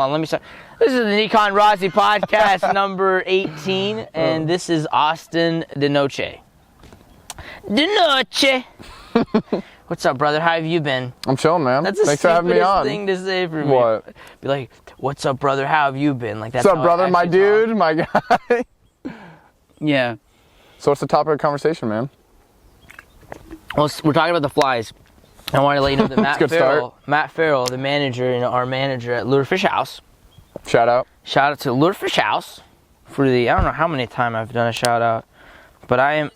on, let me start. This is the Nickon Razi Podcast number 18, and this is Austin DeNoce. DeNoce! What's up, brother? How have you been? I'm chilling, man. That's the Thanks for having me on. thing to say for me. What? Be like, what's up, brother? How have you been? Like, that's what's up, brother? My dude, my guy. Yeah. So what's the topic of conversation, man? Well, we're talking about the flies. I wanted to let you know that Matt Farrell, the manager, our manager at Lure Fish House. Shout out to Lure Fish House for the, I don't know how many times I've done a shout out, but I've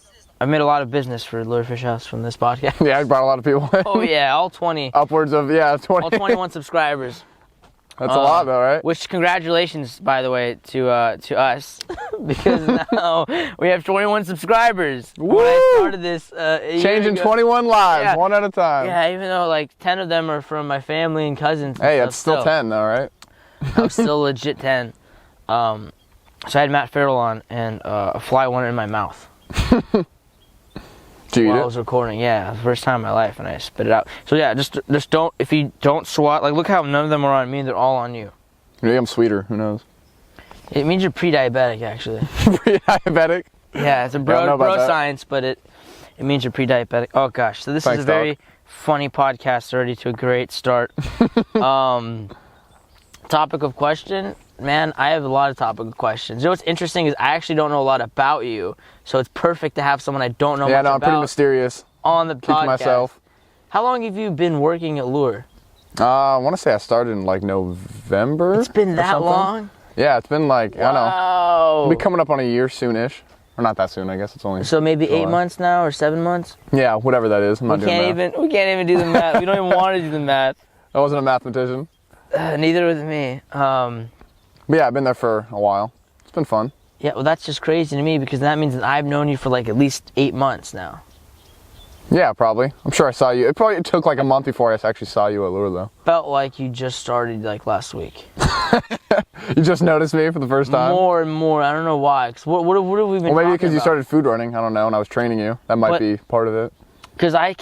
made a lot of business for Lure Fish House from this podcast. Yeah, I brought a lot of people in. Oh yeah, all 20. Upwards of, 20. All 21 subscribers. That's a lot though, right? Which, congratulations, by the way, to us, because now we have 21 subscribers. Woo! When I started this Changing 21 lives, one at a time. Yeah, even though like 10 of them are from my family and cousins. Hey, that's still 10 though, right? I'm still legit 10. So I had Matt Farrell on, and a fly went in my mouth. While I was recording, yeah, the first time in my life, and I spit it out. So yeah, just don't, if you don't swat, like look how none of them are on me, they're all on you. Maybe I'm sweeter, who knows? It means you're pre-diabetic, actually. Pre-diabetic? Yeah, it's a bro science, but it means you're pre-diabetic. Oh gosh, so this is a very funny podcast already to a great start. Topic of question. Man, I have a lot of topic of questions. You know what's interesting is I actually don't know a lot about you, so it's perfect to have someone I don't know much about. Yeah, no, I'm pretty mysterious. On the podcast. Keep myself. How long have you been working at Lure? I want to say I started in like November. It's been that long? Yeah, it's been like, wow. I don't know. We'll be coming up on a year soon-ish. Or not that soon, I guess it's only... So maybe July. 8 months now, or 7 months? Yeah, whatever that is. I'm not doing math. We can't even do the math. We don't even want to do the math. I wasn't a mathematician. Neither was me. But yeah, I've been there for a while. It's been fun. Yeah, well, that's just crazy to me because that means that I've known you for like at least 8 months now. Yeah, probably. I'm sure I saw you. It probably took like a month before I actually saw you at Lure, though. Felt like you just started like last week. You just noticed me for the first time? More and more. I don't know why. Cause what have we been talking about? Well, maybe because you started food running. I don't know, and I was training you. That might be part of it. Because I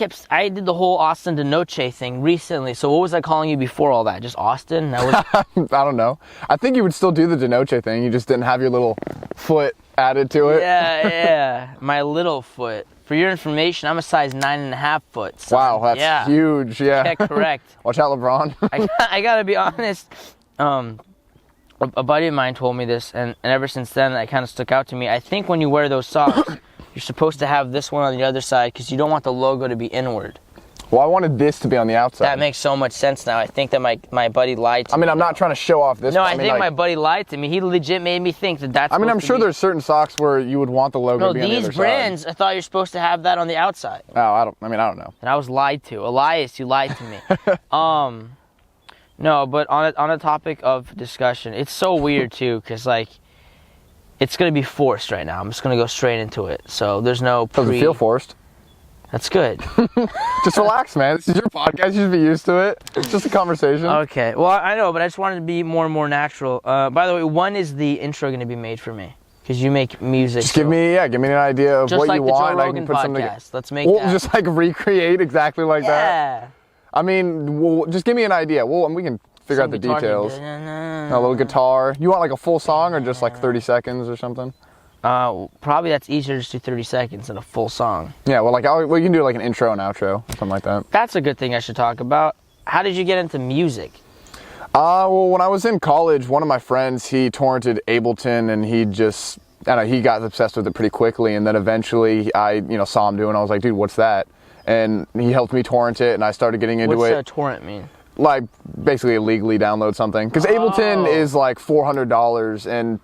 did the whole Austin DeNoce thing recently. So what was I calling you before all that? Just Austin? That was... I don't know. I think you would still do the DeNoce thing. You just didn't have your little foot added to it. Yeah. My little foot. For your information, I'm a size 9.5 foot. So wow, that's huge. Yeah. Correct. Watch out, LeBron. I gotta be honest. A buddy of mine told me this, and ever since then, that kind of stuck out to me. I think when you wear those socks, you're supposed to have this one on the other side because you don't want the logo to be inward. Well, I wanted this to be on the outside. That makes so much sense now. I think that my buddy lied to me. I mean, I'm not trying to show off this. No, I think my buddy lied to me. He legit made me think that's. I mean, I'm sure there's certain socks where you would want the logo to be on the other side. No, these brands, I thought you're supposed to have that on the outside. Oh, I don't know. And I was lied to. Elias, you lied to me. No, but on a topic of discussion, it's so weird too, because like, it's gonna be forced right now. I'm just gonna go straight into it. So there's no. Doesn't feel forced. That's good. Just relax, man. This is your podcast. You should be used to it. It's just a conversation. Okay. Well, I know, but I just wanted to be more and more natural. By the way, when is the intro going to be made for me? Because you make music. Just give me an idea of what you want. Just like the Joe Rogan podcast. Let's make that. Just like recreate exactly like that. Yeah. I mean, just give me an idea. We can figure out the details. A little guitar. You want like a full song or just like 30 seconds or something? Probably that's easier to just do 30 seconds than a full song. Yeah, well, we can do like an intro and outro, something like that. That's a good thing I should talk about. How did you get into music? Well, when I was in college, one of my friends, he torrented Ableton, and he got obsessed with it pretty quickly, and then eventually I, saw him doing it, I was like, dude, what's that? And he helped me torrent it, and I started getting into it. What's a torrent mean? Like, basically illegally download something. Because Ableton is like $400, and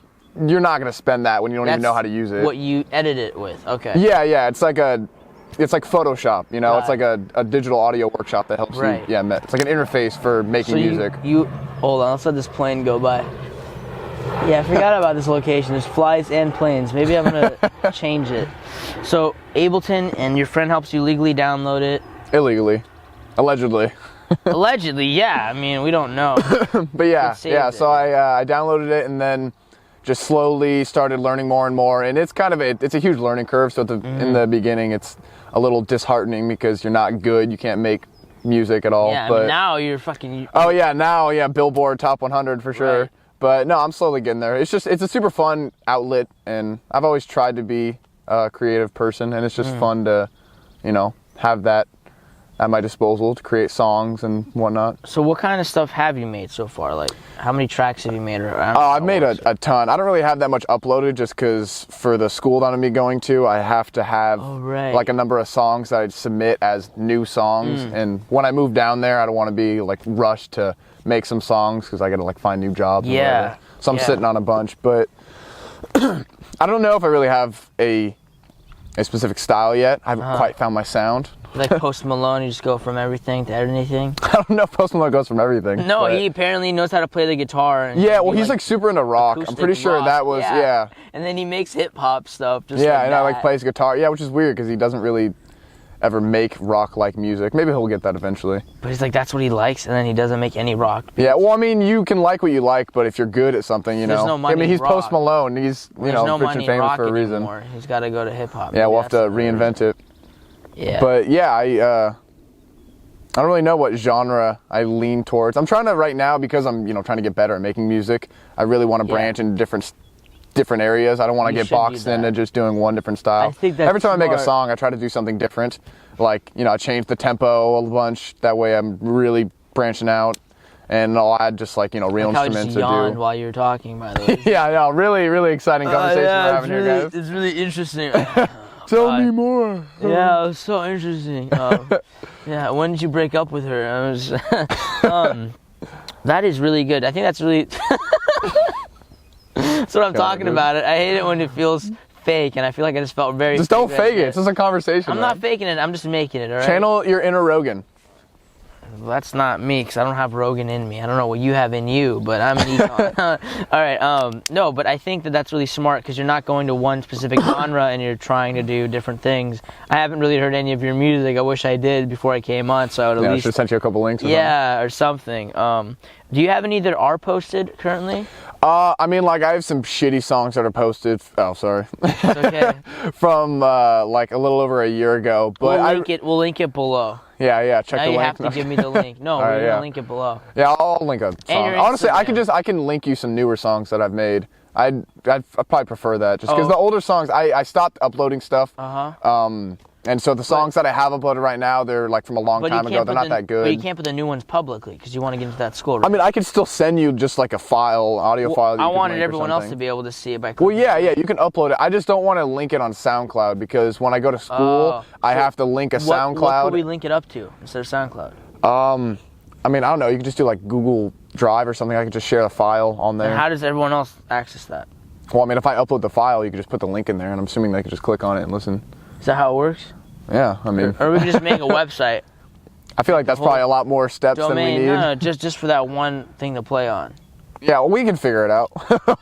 you're not going to spend that when you don't even know how to use it. What you edit it with, okay. Yeah, it's like Photoshop, Right. It's like a digital audio workshop that helps you, it's like an interface for making music. Hold on, let's let this plane go by. Yeah, I forgot about this location. There's flies and planes. Maybe I'm going to change it. So, Ableton, and your friend helps you legally download it? Illegally. Allegedly. Allegedly, yeah. I mean, we don't know. But yeah. So I downloaded it and then just slowly started learning more and more. And it's kind of it's a huge learning curve. So in the beginning, it's a little disheartening because you're not good. You can't make music at all. Yeah, but I mean, now you're fucking. Oh yeah, now Billboard Top 100 for sure. Right. But no, I'm slowly getting there. It's a super fun outlet, and I've always tried to be a creative person, and it's just fun to, have that at my disposal to create songs and whatnot. So what kind of stuff have you made so far? Like, how many tracks have you made? I've made a ton. I don't really have that much uploaded just because for the school that I'm going to, I have to have like a number of songs that I'd submit as new songs. And when I move down there, I don't want to be like rushed to make some songs because I got to like find new jobs. Yeah. So I'm sitting on a bunch, but I don't know if I really have a specific style yet. I haven't quite found my sound. Like Post Malone, you just go from everything to anything? I don't know if Post Malone goes from everything. No, he apparently knows how to play the guitar. And yeah, well, he's like super into rock. I'm pretty sure that was, yeah. And then he makes hip-hop stuff. Just and I like plays guitar. Yeah, which is weird because he doesn't really ever make rock-like music. Maybe he'll get that eventually. But he's like, that's what he likes, and then he doesn't make any rock. Yeah, well, I mean, you can like what you like, but if you're good at something, There's no money I mean, he's rock. Post Malone. He's, There's no rich and money famous rock for a reason. Anymore. He's got to go to hip-hop. Yeah, we'll have to reinvent it. Yeah. But yeah, I don't really know what genre I lean towards. I'm trying to right now because I'm, trying to get better at making music. I really want to branch into different areas. I don't want to get boxed into just doing one different style. I think that's every time I make a song, I try to do something different. Like, I change the tempo a bunch. That way I'm really branching out. And I'll add just like, real instruments to do. While you were talking, by the way. Yeah, I know. Really, really exciting conversation we're having here, guys. It's really interesting. Tell me more. Yeah, it was so interesting. Yeah, when did you break up with her? I was, that is really good. I think that's really. That's what I'm talking about. I hate it when it feels fake, and I feel like I just felt very. Just don't fake it. It's just a conversation. I'm not faking it. I'm just making it. All right. Channel your inner Rogan. Well, that's not me, because I don't have Rogan in me. I don't know what you have in you, but I'm Nickon. All right, no, but I think that that's really smart, because you're not going to one specific genre and you're trying to do different things. I haven't really heard any of your music. I wish I did before I came on, so I would at least... I should send you a couple links. Or something. Do you have any that are posted currently? I mean, like, I have some shitty songs that are posted. Oh, sorry. It's okay. From, like, a little over a year ago. But we'll link it below. Yeah, check the link. Now you have to give me the link. No, we're going to link it below. Yeah, I'll link a song. Honestly, I can link you some newer songs that I've made. I'd probably prefer that, just because the older songs, I stopped uploading stuff. And so the songs that I have uploaded right now, they're like from a long time ago. They're not that good. But you can't put the new ones publicly because you want to get into that school. Right? I mean, I could still send you just like a file, audio file. I wanted everyone else to be able to see it by clicking. Well, yeah, you can upload it. I just don't want to link it on SoundCloud because when I go to school, I have to link a SoundCloud. What could we link it up to instead of SoundCloud? I mean, I don't know. You can just do like Google Drive or something. I could just share the file on there. And how does everyone else access that? Well, I mean, if I upload the file, you can just put the link in there, and I'm assuming they can just click on it and listen. Is that how it works? Yeah, I mean... Or we can just make a website. I feel like that's probably a lot more steps than we need. No, just for that one thing to play on. Yeah, well, we can figure it out.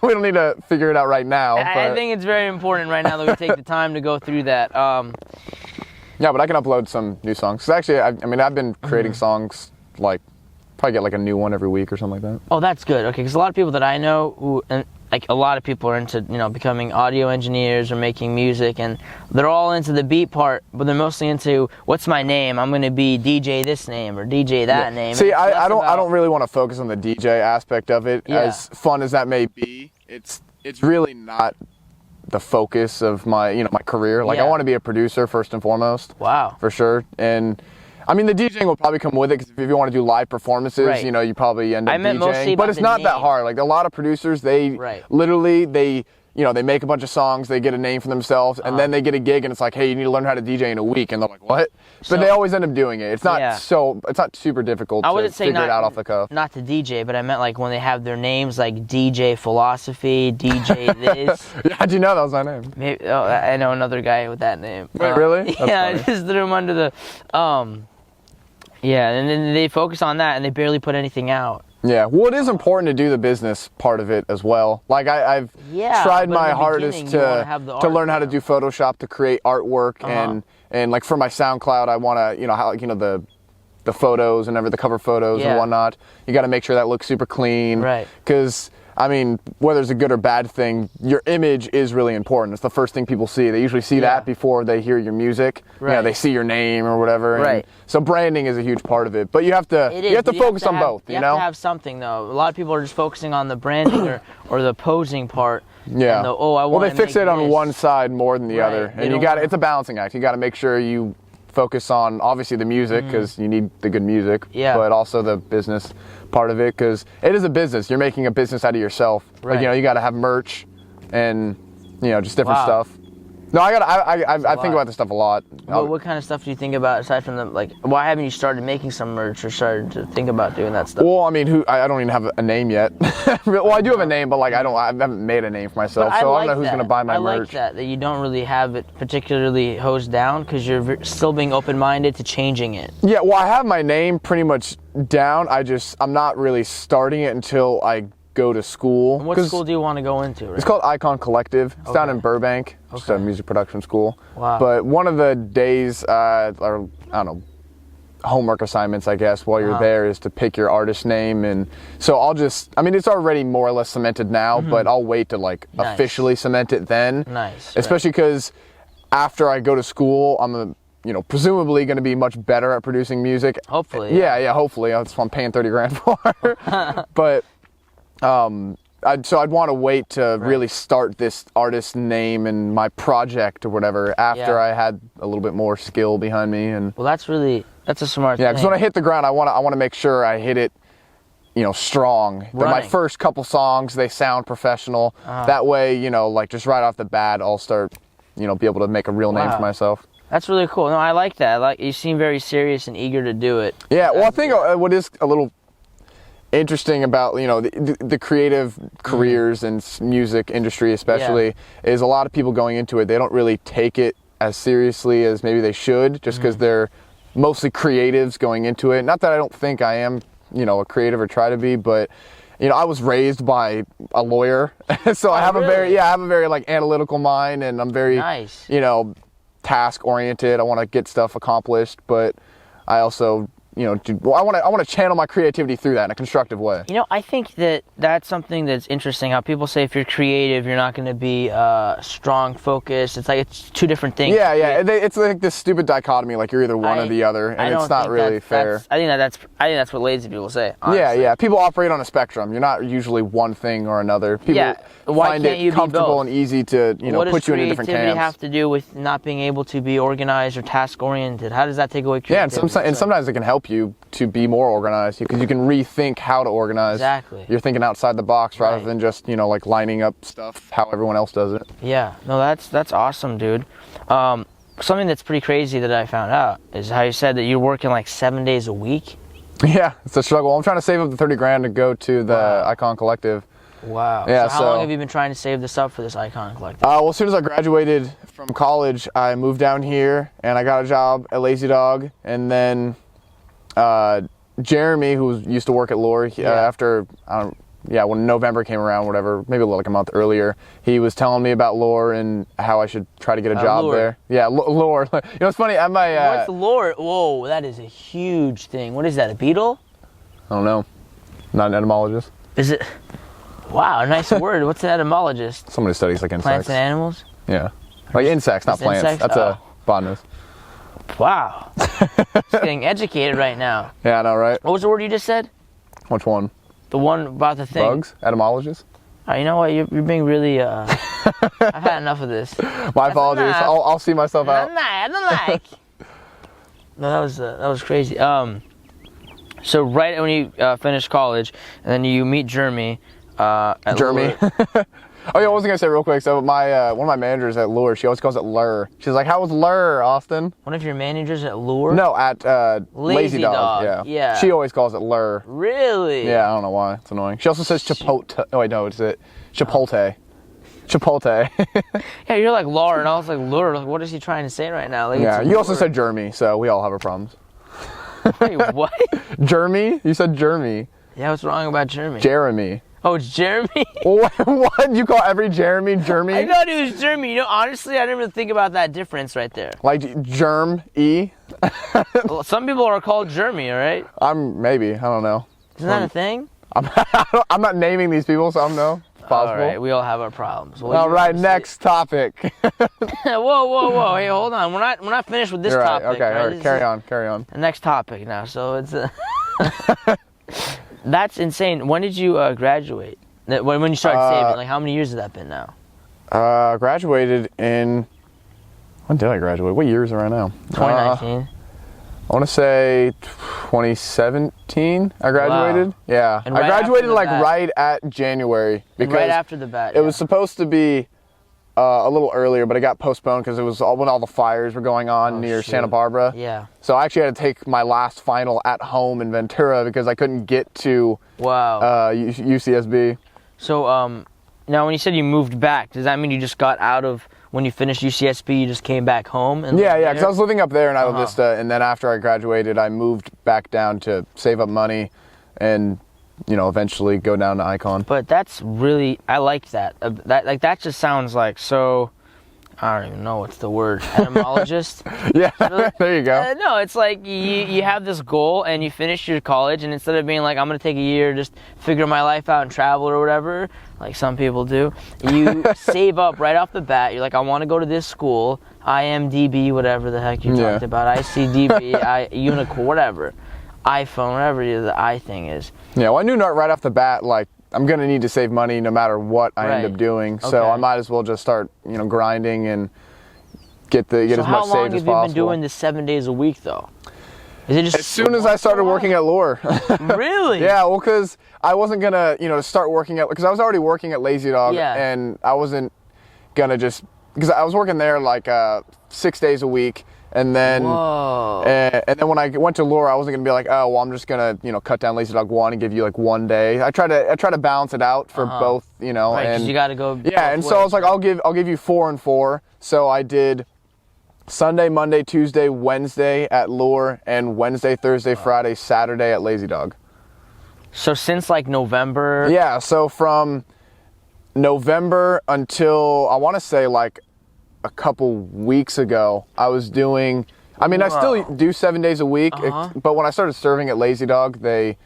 We don't need to figure it out right now. I think it's very important right now that we take the time to go through that. Yeah, but I can upload some new songs. 'Cause actually, I've been creating songs, like, probably get like a new one every week or something like that. Oh, that's good. Okay, because a lot of people that I know who... Like a lot of people are into, becoming audio engineers or making music, and they're all into the beat part, but they're mostly into what's my name? I'm going to be DJ this name or DJ that name. See, I don't really want to focus on the DJ aspect of it. Yeah. As fun as that may be, it's really not the focus of my my career. Like I want to be a producer first and foremost. Wow. For sure. And I mean, the DJing will probably come with it, because if you want to do live performances, you probably end up DJing. But it's not that hard. Like, a lot of producers, they literally, they make a bunch of songs, they get a name for themselves, and then they get a gig, and it's like, hey, you need to learn how to DJ in a week. And they're like, what? But they always end up doing it. It's not it's not super difficult to figure it out off the cuff. Not to DJ, but I meant like when they have their names, like DJ Philosophy, DJ this. Yeah, how'd you know that was my name? Maybe, I know another guy with that name. Wait, really? That's funny. I just threw him under the... Yeah, and then they focus on that, and they barely put anything out. Yeah, well, it is important to do the business part of it as well. Like, I've tried my hardest to learn how to do Photoshop to create artwork, and like for my SoundCloud, I want to, the photos and the cover photos and whatnot. You got to make sure that looks super clean. Right. Because I mean, whether it's a good or bad thing, your image is really important. It's the first thing people see. They usually see that before they hear your music. Right. They see your name or whatever. Right. So branding is a huge part of it. But you have to focus on both, you know? You have to have something, though. A lot of people are just focusing on the branding or the posing part. Yeah. And they fixate on one side more than the other. And it's a balancing act. You got to make sure you focus on, obviously, the music, because you need the good music. Yeah. But also the business part of it, because it is a business. You're making a business out of yourself. Right. Like, you got to have merch and, just different stuff. No, I think about this stuff a lot. What kind of stuff do you think about, aside from why haven't you started making some merch or started to think about doing that stuff? Well, I mean, I don't even have a name yet. Well, I do have a name, but I haven't made a name for myself, so I don't know who's going to buy my merch. I like that you don't really have it particularly hosed down, because you're still being open-minded to changing it. Yeah, well, I have my name pretty much down. I'm not really starting it until I go to school. And what school do you want to go into? Right? It's called Icon Collective. It's down in Burbank. It's a music production school. Wow. But one of the days, or I don't know, homework assignments, I guess, while you're there is to pick your artist name. And so it's already more or less cemented now, but I'll wait to officially cement it then. Nice. Especially because after I go to school, I'm presumably going to be much better at producing music. Hopefully. Yeah, hopefully. That's what I'm paying $30,000 for. But I'd want to wait to really start this artist name and my project or whatever after I had a little bit more skill behind me. And well, that's a smart thing. Yeah, because when I hit the ground, I want to make sure I hit it, strong. That my first couple songs, they sound professional. That way, just right off the bat, I'll start, be able to make a real name for myself. That's really cool. No, I like that. You seem very serious and eager to do it. Yeah, well, I think what is a little interesting about the creative careers and music industry especially is a lot of people going into it, they don't really take it as seriously as maybe they should, just because they're mostly creatives going into it. Not that I don't think I am a creative or try to be, but I was raised by a lawyer, so I have a very analytical mind, and I'm very task oriented. I want to get stuff accomplished, but I also I want to channel my creativity through that in a constructive way. I think that's something that's interesting. How people say if you're creative, you're not going to be strong, focused. It's two different things. Yeah. It's like this stupid dichotomy. You're either one or the other, and it's not really fair. I think that's what lazy people say. Honestly. Yeah. People operate on a spectrum. You're not usually one thing or another. People find it comfortable and easy to put you in a different camps. What does creativity have to do with not being able to be organized or task oriented? How does that take away creativity? Yeah, and sometimes it can help you to be more organized, because you can rethink how to organize. Exactly. You're thinking outside the box rather than just lining up stuff how everyone else does it. Yeah, no, that's awesome, dude. Something that's pretty crazy that I found out is how you said that you're working 7 days a week. Yeah, it's a struggle. I'm trying to save up the $30,000 to go to the Icon Collective. Wow. Yeah, so how long have you been trying to save this up for this Icon Collective? Well, as soon as I graduated from college, I moved down here and I got a job at Lazy Dog, and then Jeremy, who used to work at Lure, after when November came around, whatever, maybe a month earlier, he was telling me about Lure and how I should try to get a job there. Yeah, Lure. It's funny. What's Lure? Whoa, that is a huge thing. What is that? A beetle? I don't know. Not an entomologist. Is it? Wow, nice word. What's an entomologist? Somebody who studies insects. Plants and animals? Yeah, insects, not plants. Insects? That's a botanist. Wow. Just getting educated right now. Yeah, I know, right? What was the word you just said? Which one? The one about the thing. Bugs? Etymologist? You know what? You're being really, I've had enough of this. My apologies. I'll see myself out. I don't like. No, that was crazy. So right when you finish college, and then you meet Jeremy. Jeremy? Oh yeah, I was gonna say real quick. So my one of my managers at Lure, she always calls it Lure. She's like, "How was Lure, Austin?" One of your managers at Lure? No, at Lazy Dog. Yeah. She always calls it Lure. Really? Yeah, I don't know why. It's annoying. She also says Chipotle. Oh wait, no, it's Chipotle. Chipotle. Yeah, you're like Lure, and I was like Lure. What is he trying to say right now? Yeah, you also said Jeremy, so we all have our problems. Wait, what? Jeremy? You said Jeremy. Yeah, what's wrong about Jeremy? Jeremy. Oh, it's Jeremy? What? You call every Jeremy? I thought it was Jeremy. Honestly, I didn't even think about that difference right there. Like Germ-E? Well, some people are called Jeremy, all right? Maybe. I don't know. Isn't that a thing? I'm not naming these people, so I don't know. It's possible. All right, we all have our problems. Well, All right, next topic. whoa! Hey, hold on. We're not finished with this You're right. topic. Okay, right? all right. Carry on. The next topic now. So it's that's insane. When did you graduate? When you started saving? Like, how many years has that been now? Graduated in. When did I graduate? What year is it right now? 2019. I want to say 2017 I graduated. Wow. Yeah. And I graduated right at January. Because right after the bat. It was supposed to be a little earlier, but it got postponed because it was when all the fires were going on near Santa Barbara. Yeah. So I actually had to take my last final at home in Ventura because I couldn't get to UCSB. So now when you said you moved back, does that mean you just got out of... When you finished UCSB, you just came back home? And yeah, because I was living up there in Isla Vista, and then after I graduated, I moved back down to save up money and, eventually go down to Icon. But that's really... I like that. That just sounds like so... I don't even know what's the word. Etymologist? Yeah, there you go. No, it's like you have this goal and you finish your college, and instead of being like, I'm going to take a year, just figure my life out and travel or whatever, like some people do, you save up right off the bat. You're like, I want to go to this school, IMDb, whatever the heck you talked about, ICDB, Unicorn, whatever, iPhone, whatever the I thing is. Yeah, well, I knew right off the bat, like, I'm going to need to save money no matter what I end up doing. Okay. So I might as well just start, grinding and get as much saved as possible. So how long have you been doing this 7 days a week, though? Is it just as soon as I started working at Lure. Really? Yeah, well, because I wasn't going to, start working at... Because I was already working at Lazy Dog, and I wasn't going to just... Because I was working there, 6 days a week. And then, and then when I went to Lure, I wasn't gonna be like, oh, well, I'm just gonna, cut down Lazy Dog 1 and give you 1 day. I try to balance it out for both, Right, and 'cause you gotta go. Yeah, and so I was like, I'll give you 4 and 4. So I did Sunday, Monday, Tuesday, Wednesday at Lure, and Wednesday, Thursday, Friday, Saturday at Lazy Dog. So since November. Yeah, so from November until I want to say a couple weeks ago, I was doing... I mean, I still do 7 days a week, but when I started serving at Lazy Dog, they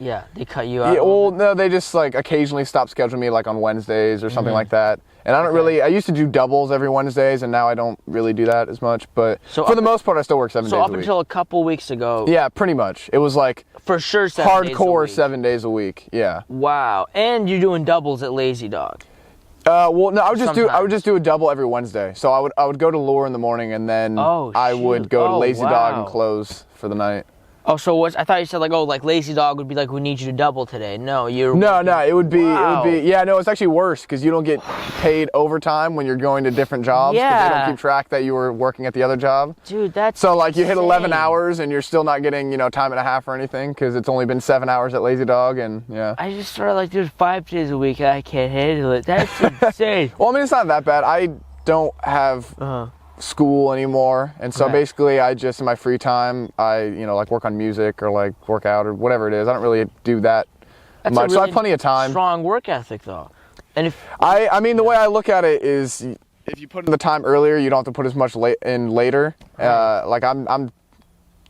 cut you out. Yeah, well, no, they just occasionally stop scheduling me on Wednesdays or something like that. And I don't really... I used to do doubles every Wednesdays, and now I don't really do that as much. But for the most part, I still work 7 days a week. So up until a couple weeks ago... Yeah, pretty much. It was for sure 7 days a week. Hardcore 7 days a week, yeah. Wow. And you're doing doubles at Lazy Dog. Well, no, I would just do a double every Wednesday. So I would go to Lure in the morning, and then I would go to Lazy Dog and close for the night. Oh, so I thought you said Lazy Dog would be we need you to double today. No, No, it would be yeah, no, it's actually worse because you don't get paid overtime when you're going to different jobs because they don't keep track that you were working at the other job. Dude, that's so you hit 11 hours and you're still not getting time and a half or anything because it's only been 7 hours at Lazy Dog, and yeah. I just started dude, 5 days a week. I can't handle it. That's insane. Well, I mean, it's not that bad. I don't have school anymore, and so basically I just in my free time I work on music or work out or whatever it is. I don't really do that much, so I have plenty of time. Strong work ethic though. And if I mean the way I look at it is if you put in the time earlier, you don't have to put as much in later. I'm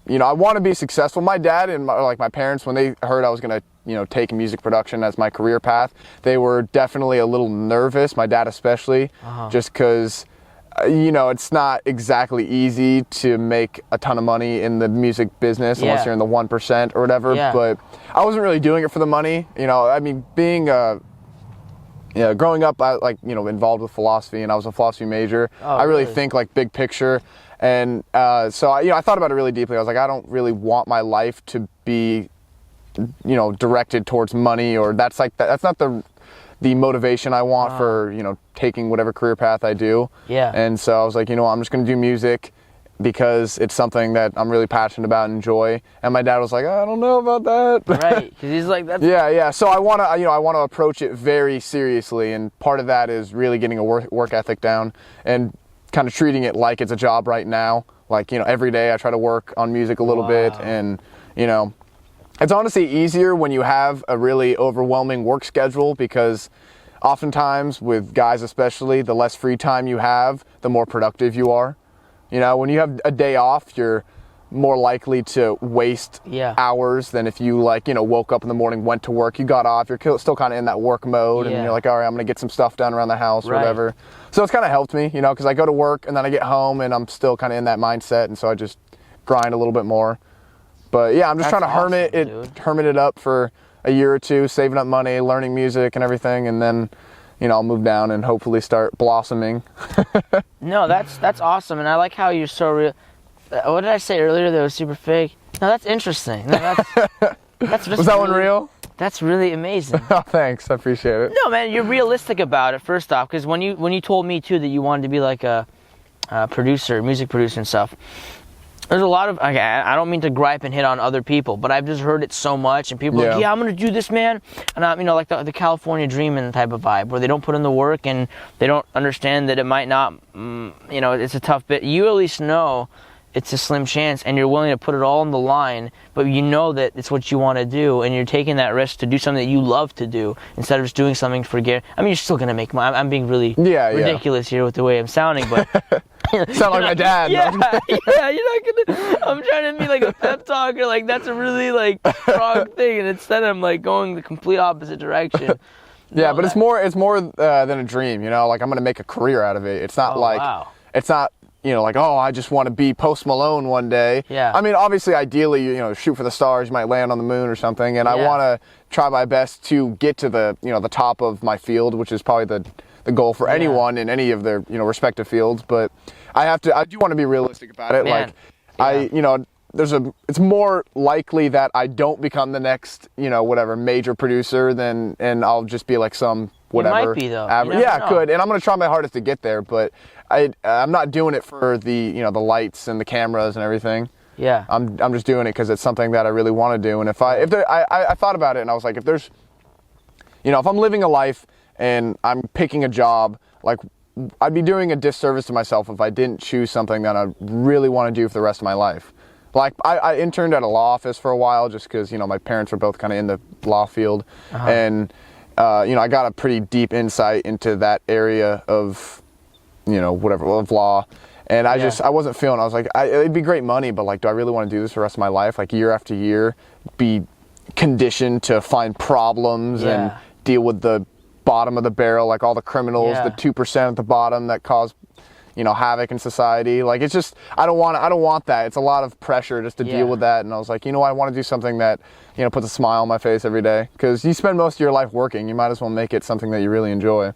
I want to be successful. My dad and my parents, when they heard I was gonna take music production as my career path, they were definitely a little nervous, my dad especially, just because it's not exactly easy to make a ton of money in the music business unless you're in the 1% or whatever. But I wasn't really doing it for the money. I mean, being growing up, I involved with philosophy, and I was a philosophy major. I really think big picture, and so I thought about it really deeply. I was like, I don't really want my life to be directed towards money, or that's not the motivation I want for, taking whatever career path I do. Yeah. And so I was like, I'm just going to do music because it's something that I'm really passionate about and enjoy. And my dad was like, I don't know about that. Right. Because he's like, that's... Yeah. So I want to approach it very seriously. And part of that is really getting a work ethic down and kind of treating it like it's a job right now. Every day I try to work on music a little bit, and, it's honestly easier when you have a really overwhelming work schedule, because oftentimes with guys especially, the less free time you have, the more productive you are. When you have a day off, you're more likely to waste hours than if you like, woke up in the morning, went to work, you got off, you're still kind of in that work mode, and you're like, all right, I'm gonna get some stuff done around the house or whatever. So it's kind of helped me, because I go to work and then I get home and I'm still kind of in that mindset, and so I just grind a little bit more. But yeah, I'm just trying to hermit it up for a year or two, saving up money, learning music and everything, and then I'll move down and hopefully start blossoming. No, that's awesome, and I like how you're so real. What did I say earlier that was super fake? No, that's interesting. No, that's was that one real? That's really amazing. Oh, thanks. I appreciate it. No, man, you're realistic about it, first off, because when you told me, too, that you wanted to be like a producer, music producer and stuff, there's a lot of, I don't mean to gripe and hit on other people, but I've just heard it so much, and people are like, I'm going to do this, man. And I'm, like the California dreaming type of vibe, where they don't put in the work and they don't understand that it might not, it's a tough bit. You at least know it's a slim chance, and you're willing to put it all on the line, but you know that it's what you want to do, and you're taking that risk to do something that you love to do instead of just doing something for you're still going to make money. I'm being really ridiculous here with the way I'm sounding, but sound like my dad. You're not gonna. I'm trying to be like a pep talk, or like that's a really like strong thing, and instead I'm like going the complete opposite direction. Yeah, but it's more than a dream. Like I'm gonna make a career out of it. It's not it's not. Like, I just want to be Post Malone one day. Yeah. I mean, obviously, ideally, shoot for the stars. You might land on the moon or something. And I want to try my best to get to the, the top of my field, which is probably the goal for anyone in any of their, respective fields. But I do want to be realistic about it. Man. It's more likely that I don't become the next, whatever major producer and I'll just be like some whatever. You might be, though. I could. And I'm going to try my hardest to get there, but I'm not doing it for the, the lights and the cameras and everything. Yeah. I'm just doing it because it's something that I really want to do. And I thought about it, and I was like, if there's, if I'm living a life and I'm picking a job, like I'd be doing a disservice to myself if I didn't choose something that I really want to do for the rest of my life. Like I interned at a law office for a while just because, my parents were both kind of in the law field. And, I got a pretty deep insight into that area of, of law. And I wasn't feeling, I was like, it'd be great money, but like, do I really want to do this for the rest of my life? Like year after year, be conditioned to find problems and deal with the bottom of the barrel, like all the criminals, the 2% at the bottom that cause, havoc in society. Like it's just, I don't want that. It's a lot of pressure just to deal with that. And I was like, I want to do something that, puts a smile on my face every day. Because you spend most of your life working, you might as well make it something that you really enjoy.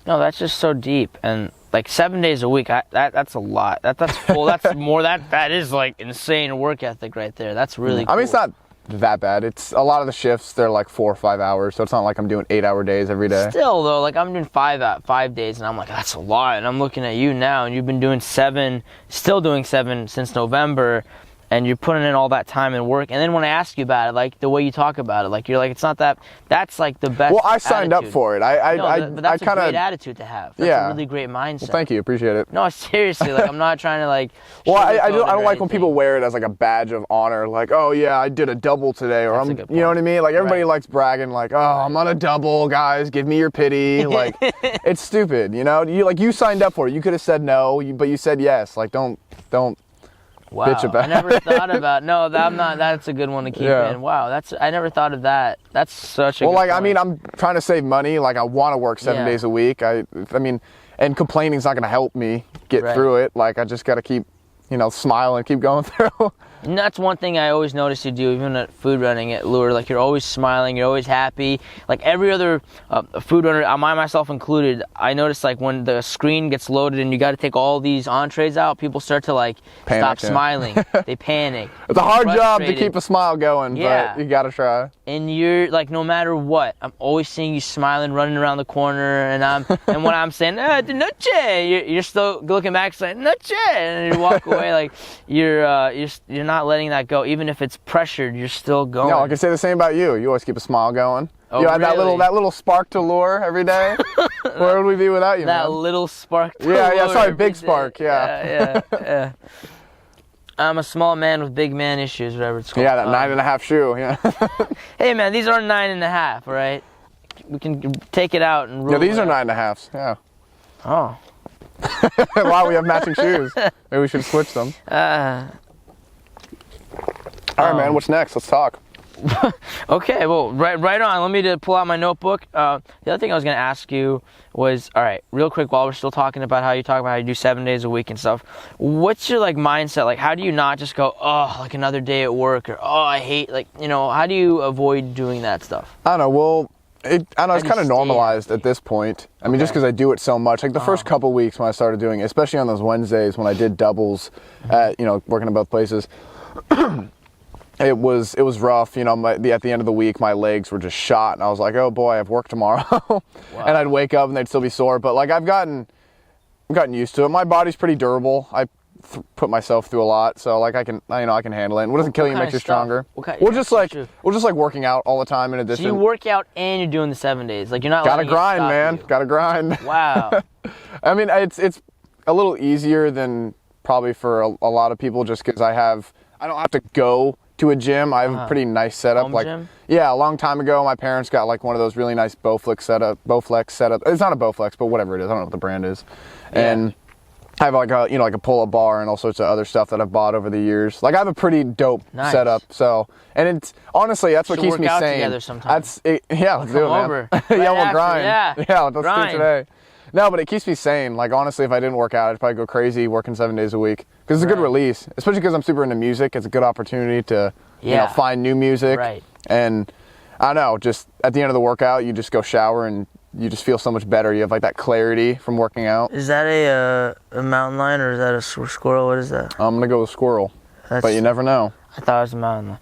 No, that's just so deep. And like 7 days a week, that's a lot. That's full. That's more. That is like insane work ethic right there. That's really cool. I mean, it's not that bad. It's a lot of the shifts, they're like 4 or 5 hours, so it's not like I'm doing 8-hour days every day. Still though, like I'm doing 5 days, and I'm like, that's a lot. And I'm looking at you now, and you've been doing 7, still doing 7 since November, and you're putting in all that time and work. And then when I ask you about it, like the way you talk about it, like you're like, it's not that. That's like the best. Well, I signed up for it. But that's a great attitude to have. That's a really great mindset. Well, thank you, appreciate it. No, seriously, like I'm not trying to like. Well, I don't like when people wear it as like a badge of honor, like, oh yeah, I did a double today, or you know what I mean? Like everybody likes bragging, like, oh, I'm on a double, guys, give me your pity. Like, it's stupid, You signed up for it. You could have said no, but you said yes. Like, don't. Wow, bitch about I never thought about. No, I'm not. That's a good one to keep in. Wow, I never thought of that. That's such a. Well, good like point. I mean, I'm trying to save money. Like I want to work 7 days a week. I mean, and complaining is not going to help me get through it. Like I just got to keep, smile and keep going through. And that's one thing I always notice you do, even at food running at Lure. Like you're always smiling, you're always happy. Like every other food runner, myself included, I notice like when the screen gets loaded and you got to take all these entrees out, people start to like stop smiling. They panic. It's a hard job to keep a smile going, but you got to try. And you're like, no matter what, I'm always seeing you smiling, running around the corner, and when I'm saying DeNoce, you're still looking back saying DeNoce, and you walk away like you're not letting that go. Even if it's pressured, you're still going. No, I can say the same about you. You always keep a smile going. Oh, you have really? that little spark to Lure every day. Where would we be without you, that man? little spark to Lure. Sorry, big day. spark. Yeah. I'm a small man with big man issues, whatever it's called. Yeah, that 9.5 shoe. Yeah. Hey, man, these are 9.5, right? We can take it out and rule. Yeah, these are 9.5s. Yeah. Oh. Wow, we have matching shoes. Maybe we should switch them. All right, man. What's next? Let's talk. Okay, well, right on. Let me to pull out my notebook. The other thing I was going to ask you was, all right, real quick, while we're still talking about how you do 7 days a week and stuff, what's your, like, mindset? Like, how do you not just go, oh, like another day at work, or, oh, I hate, like, you know, how do you avoid doing that stuff? I don't know. Well, it's kind of normalized at this point. I mean, just because I do it so much. Like, the first couple weeks when I started doing it, especially on those Wednesdays when I did doubles at, you know, working at both places, It was rough, you know. At the end of the week, my legs were just shot, and I was like, "Oh boy, I have work tomorrow." Wow. And I'd wake up and they'd still be sore. But like I've gotten used to it. My body's pretty durable. I put myself through a lot, so like I can handle it. And what doesn't kill you makes you stronger. Just like working out all the time in addition. So you work out and you're doing the 7 days. Like you're not. Gotta grind, man. Gotta grind. Wow. I mean, it's a little easier than probably for a lot of people, just because I don't have to go to a gym. I have a pretty nice setup. Home like gym? Yeah, a long time ago my parents got like one of those really nice Bowflex setup. It's not a Bowflex, but whatever it is. I don't know what the brand is. Yeah. And I have like a pull-up bar and all sorts of other stuff that I've bought over the years. Like I have a pretty dope setup. So, and it's honestly that's what keeps me sane. Together sometime. Let's do it, man. Over. Yeah, we'll grind. Yeah, let's do it today. No, but it keeps me sane. Like, honestly, if I didn't work out, I'd probably go crazy working 7 days a week. Because it's a good release. Especially because I'm super into music. It's a good opportunity to, you know, find new music. Right. And, I don't know, just at the end of the workout, you just go shower and you just feel so much better. You have, like, that clarity from working out. Is that a mountain lion or is that a squirrel? What is that? I'm going to go with squirrel. But you never know. I thought it was a mountain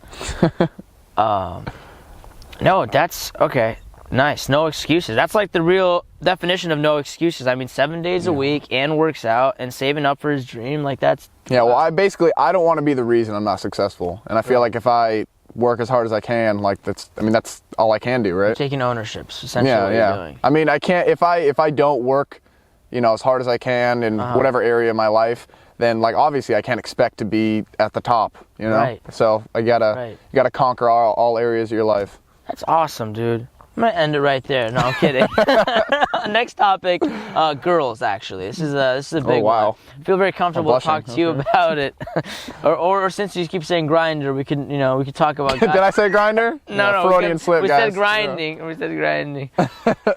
lion. No, that's, okay. Nice. No excuses. That's like the real definition of no excuses. I mean, 7 days a week and works out and saving up for his dream. Like that's... Yeah, well, I don't want to be the reason I'm not successful. And I feel like if I work as hard as I can, like that's all I can do, right? You're taking ownership, essentially what you're doing. I mean, I can't, if I don't work, you know, as hard as I can in whatever area of my life, then like obviously I can't expect to be at the top, you know? Right. So you gotta conquer all areas of your life. That's awesome, dude. I'm going to end it right there. No, I'm kidding. Next topic, girls, actually. This is a big one. I feel very comfortable to talk to you about it. or since you keep saying grinder, we could talk about... Did I say grinder? No. Freudian slip, we guys. Said grinding. Yeah. We said grinding.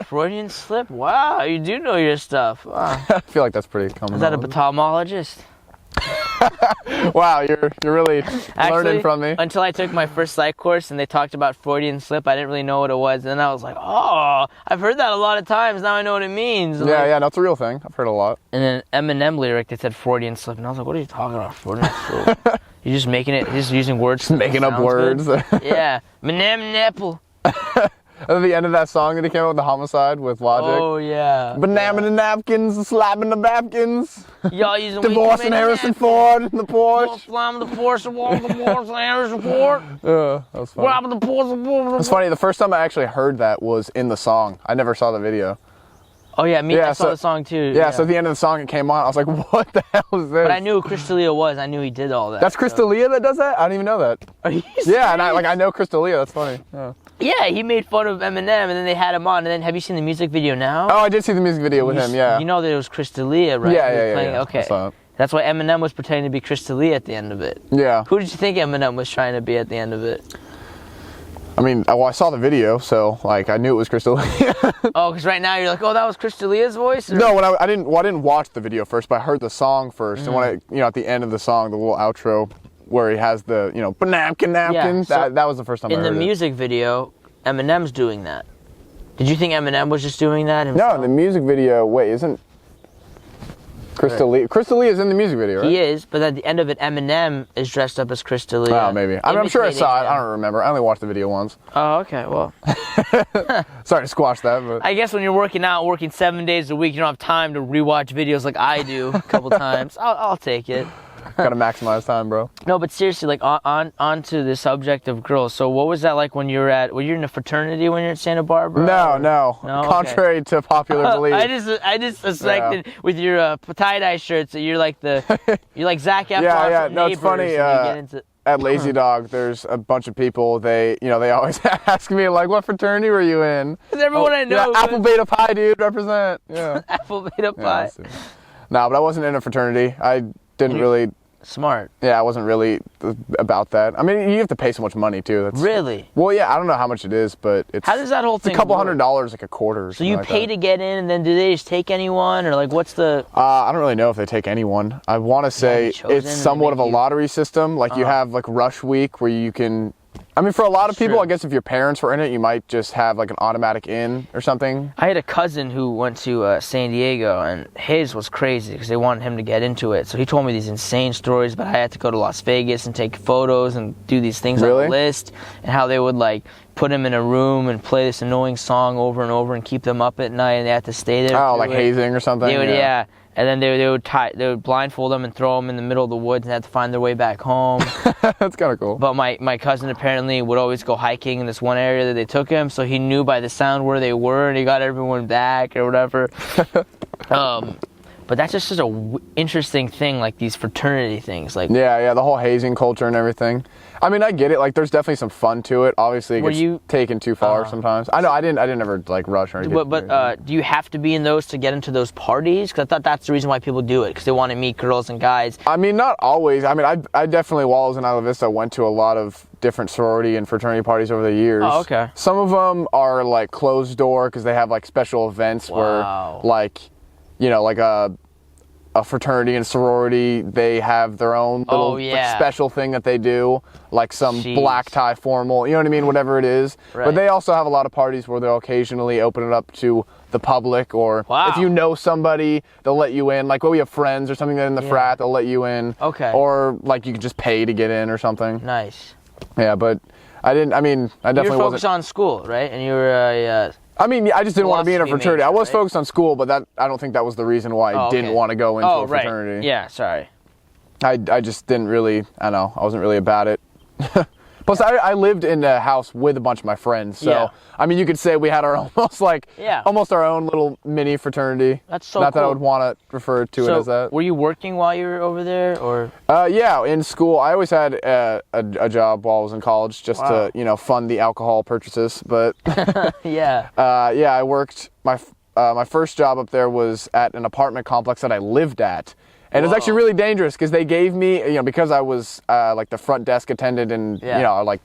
Freudian slip? Wow, you do know your stuff. Wow. I feel like that's pretty common. Is that a ophthalmologist? Wow, you're really learning from me. Until I took my first psych course and they talked about Freudian slip, I didn't really know what it was. And then I was like, oh, I've heard that a lot of times. Now I know what it means. And yeah, that's a real thing. I've heard a lot. And then Eminem lyric that said Freudian slip, and I was like, what are you talking about, Freudian slip? You're just making it, just using words. Making up words. Yeah, Eminem nipple. At the end of that song that he came out with, the Homicide with Logic. Oh, yeah. Banana the napkins, slapping the Bapkins. Y'all using divorcing Harrison Ford in the Porsche. Flying the Porsche, walking the Porsche, Harrison Ford. Yeah, that was funny. The Porsche. It's funny, the first time I actually heard that was in the song. I never saw the video. Oh, yeah, I saw the song, too. Yeah, so at the end of the song, it came on. I was like, what the hell is this? But I knew who Chris D'Elia was. I knew he did all that. That's Chris D'Elia that does that? I didn't even know that. Are you serious? Yeah, and I know Chris D'Elia. That's funny. Yeah. Yeah, he made fun of Eminem, and then they had him on. And then, have you seen the music video now? Oh, I did see the music video with him, yeah. You know that it was Chris D'Elia, right? Yeah. Okay. I saw it. That's why Eminem was pretending to be Chris D'Elia at the end of it. Yeah. Who did you think Eminem was trying to be at the end of it? I mean, I saw the video, so like I knew it was Chris D'Elia. Oh, because right now you're like, oh, that was Chris D'Elia's voice? Or? No, I didn't watch the video first, but I heard the song first, and when at the end of the song, the little outro where he has the napkin, Yeah, so that was the first time I heard it. In the music video, Eminem's doing that. Did you think Eminem was just doing that himself? No, in the music video, isn't Chris D'Elia? Chris D'Elia is in the music video, right? He is, but at the end of it, Eminem is dressed up as Chris D'Elia. Oh, maybe. I'm sure I saw it. I don't remember. I only watched the video once. Oh, okay. Well. Sorry to squash that, but I guess when you're working 7 days a week, you don't have time to rewatch videos like I do a couple times. I'll take it. Gotta maximize time, bro. No, but seriously, like on to the subject of girls. So what was that like when you were in a fraternity when you're at Santa Barbara? No. Contrary to popular belief. I just suspected with your tie-dye shirts that you're like Zac Efron. Yeah. From No, it's funny. At Lazy Dog, there's a bunch of people. They always ask me like, "What fraternity were you in?" Because everyone I know. Yeah, Apple Beta Pi, dude, represent. Yeah. Apple Beta Pi. No, but I wasn't in a fraternity. I didn't really Smart. Yeah, I wasn't really about that. I mean, you have to pay so much money too. That's, Really? Well, yeah, I don't know how much it is, but it's How does that whole thing a couple work? $100 like a quarter. Or So you like pay that. to get in, and then do they just take anyone, or like what's the? I don't really know if they take anyone. I want to say chosen it's and somewhat of a make you- lottery system. Like you have like rush week where you can. I mean, for a lot of people, True. I guess if your parents were in it, you might just have like an automatic in or something. I had a cousin who went to San Diego, and his was crazy because they wanted him to get into it. So he told me these insane stories, but I had to go to Las Vegas and take photos and do these things on Really? the list, and how they would like put him in a room and play this annoying song over and over and keep them up at night, and they had to stay there. Oh, through like it. hazing or something. They would, yeah. And then they would blindfold them and throw them in the middle of the woods and have to find their way back home. That's kind of cool. But my cousin apparently would always go hiking in this one area that they took him, so he knew by the sound where they were, and he got everyone back or whatever. But that's just such a interesting thing, like these fraternity things. Like, Yeah, the whole hazing culture and everything. I mean, I get it. Like, there's definitely some fun to it. Obviously, it Were gets you- taken too far sometimes. I know. I didn't ever like rush or anything. but do you have to be in those to get into those parties? Because I thought that's the reason why people do it, because they want to meet girls and guys. I mean, not always. I mean, I definitely, while I was in Isla Vista, went to a lot of different sorority and fraternity parties over the years. Oh, okay. Some of them are like closed door because they have like special events Wow. where, like, you know, like a fraternity and sorority, they have their own little like, special thing that they do, like some Jeez. black tie formal, you know what I mean, whatever it is. Right. But they also have a lot of parties where they'll occasionally open it up to the public, or Wow. if you know somebody, they'll let you in. Like, we have friends or something that in the frat, they'll let you in. Okay. Or like you can just pay to get in or something. Nice. Yeah, but I definitely You were focused wasn't. on school, right? And you were I mean, I just didn't want to be in a philosophy fraternity. I major, was right? focused on school, but I don't think that was the reason why I didn't want to go into a fraternity. Right. Yeah, sorry. I just didn't really, I don't know, I wasn't really about it. Plus, I lived in a house with a bunch of my friends, so, Yeah. I mean, you could say we had our almost our own little mini fraternity. That's so Not that I cool. would want to refer to it as that. Were you working while you were over there, or? Yeah, in school, I always had a job while I was in college just Wow. to, fund the alcohol purchases, but Yeah. yeah, I worked, my first job up there was at an apartment complex that I lived at. And it was actually really dangerous because they gave me, because I was like the front desk attendant and, like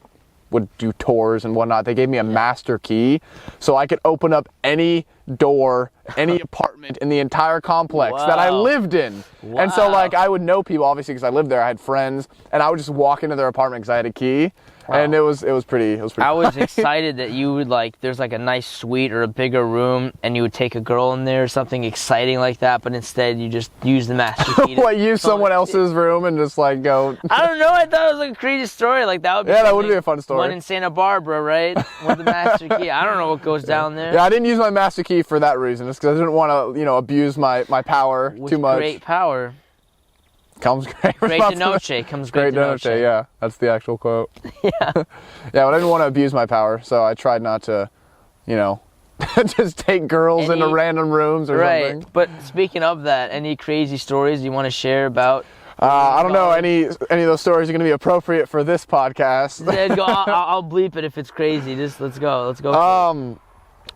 would do tours and whatnot, they gave me a master key so I could open up any door, any apartment in the entire complex that I Wow. lived in. And so, Wow. like, I would know people, obviously, because I lived there. I had friends, and I would just walk into their apartment because I had a key. Wow. And it was pretty I was funny. excited that you would there's like a nice suite or a bigger room, and you would take a girl in there or something exciting like that, but instead you just use the master key. What, use someone else's room and just like go. I don't know. I thought it was like a crazy story. Like that would be. Yeah, that would something- be a fun story. One in Santa Barbara, right? With the master key. I don't know what goes down there. Yeah, I didn't use my master key for that reason. It's because I didn't want to, abuse my power With too much. great power. Comes great Great responsibility. DeNoce comes Great great DeNoce. yeah, that's the actual quote. Yeah. Yeah, but I didn't want to abuse my power, so I tried not to, just take girls into random rooms or Right. something. But speaking of that, any crazy stories you want to share about? I don't know, any of those stories are going to be appropriate for this podcast. Yeah, go, I'll bleep it if it's crazy. Just let's go. Let's go.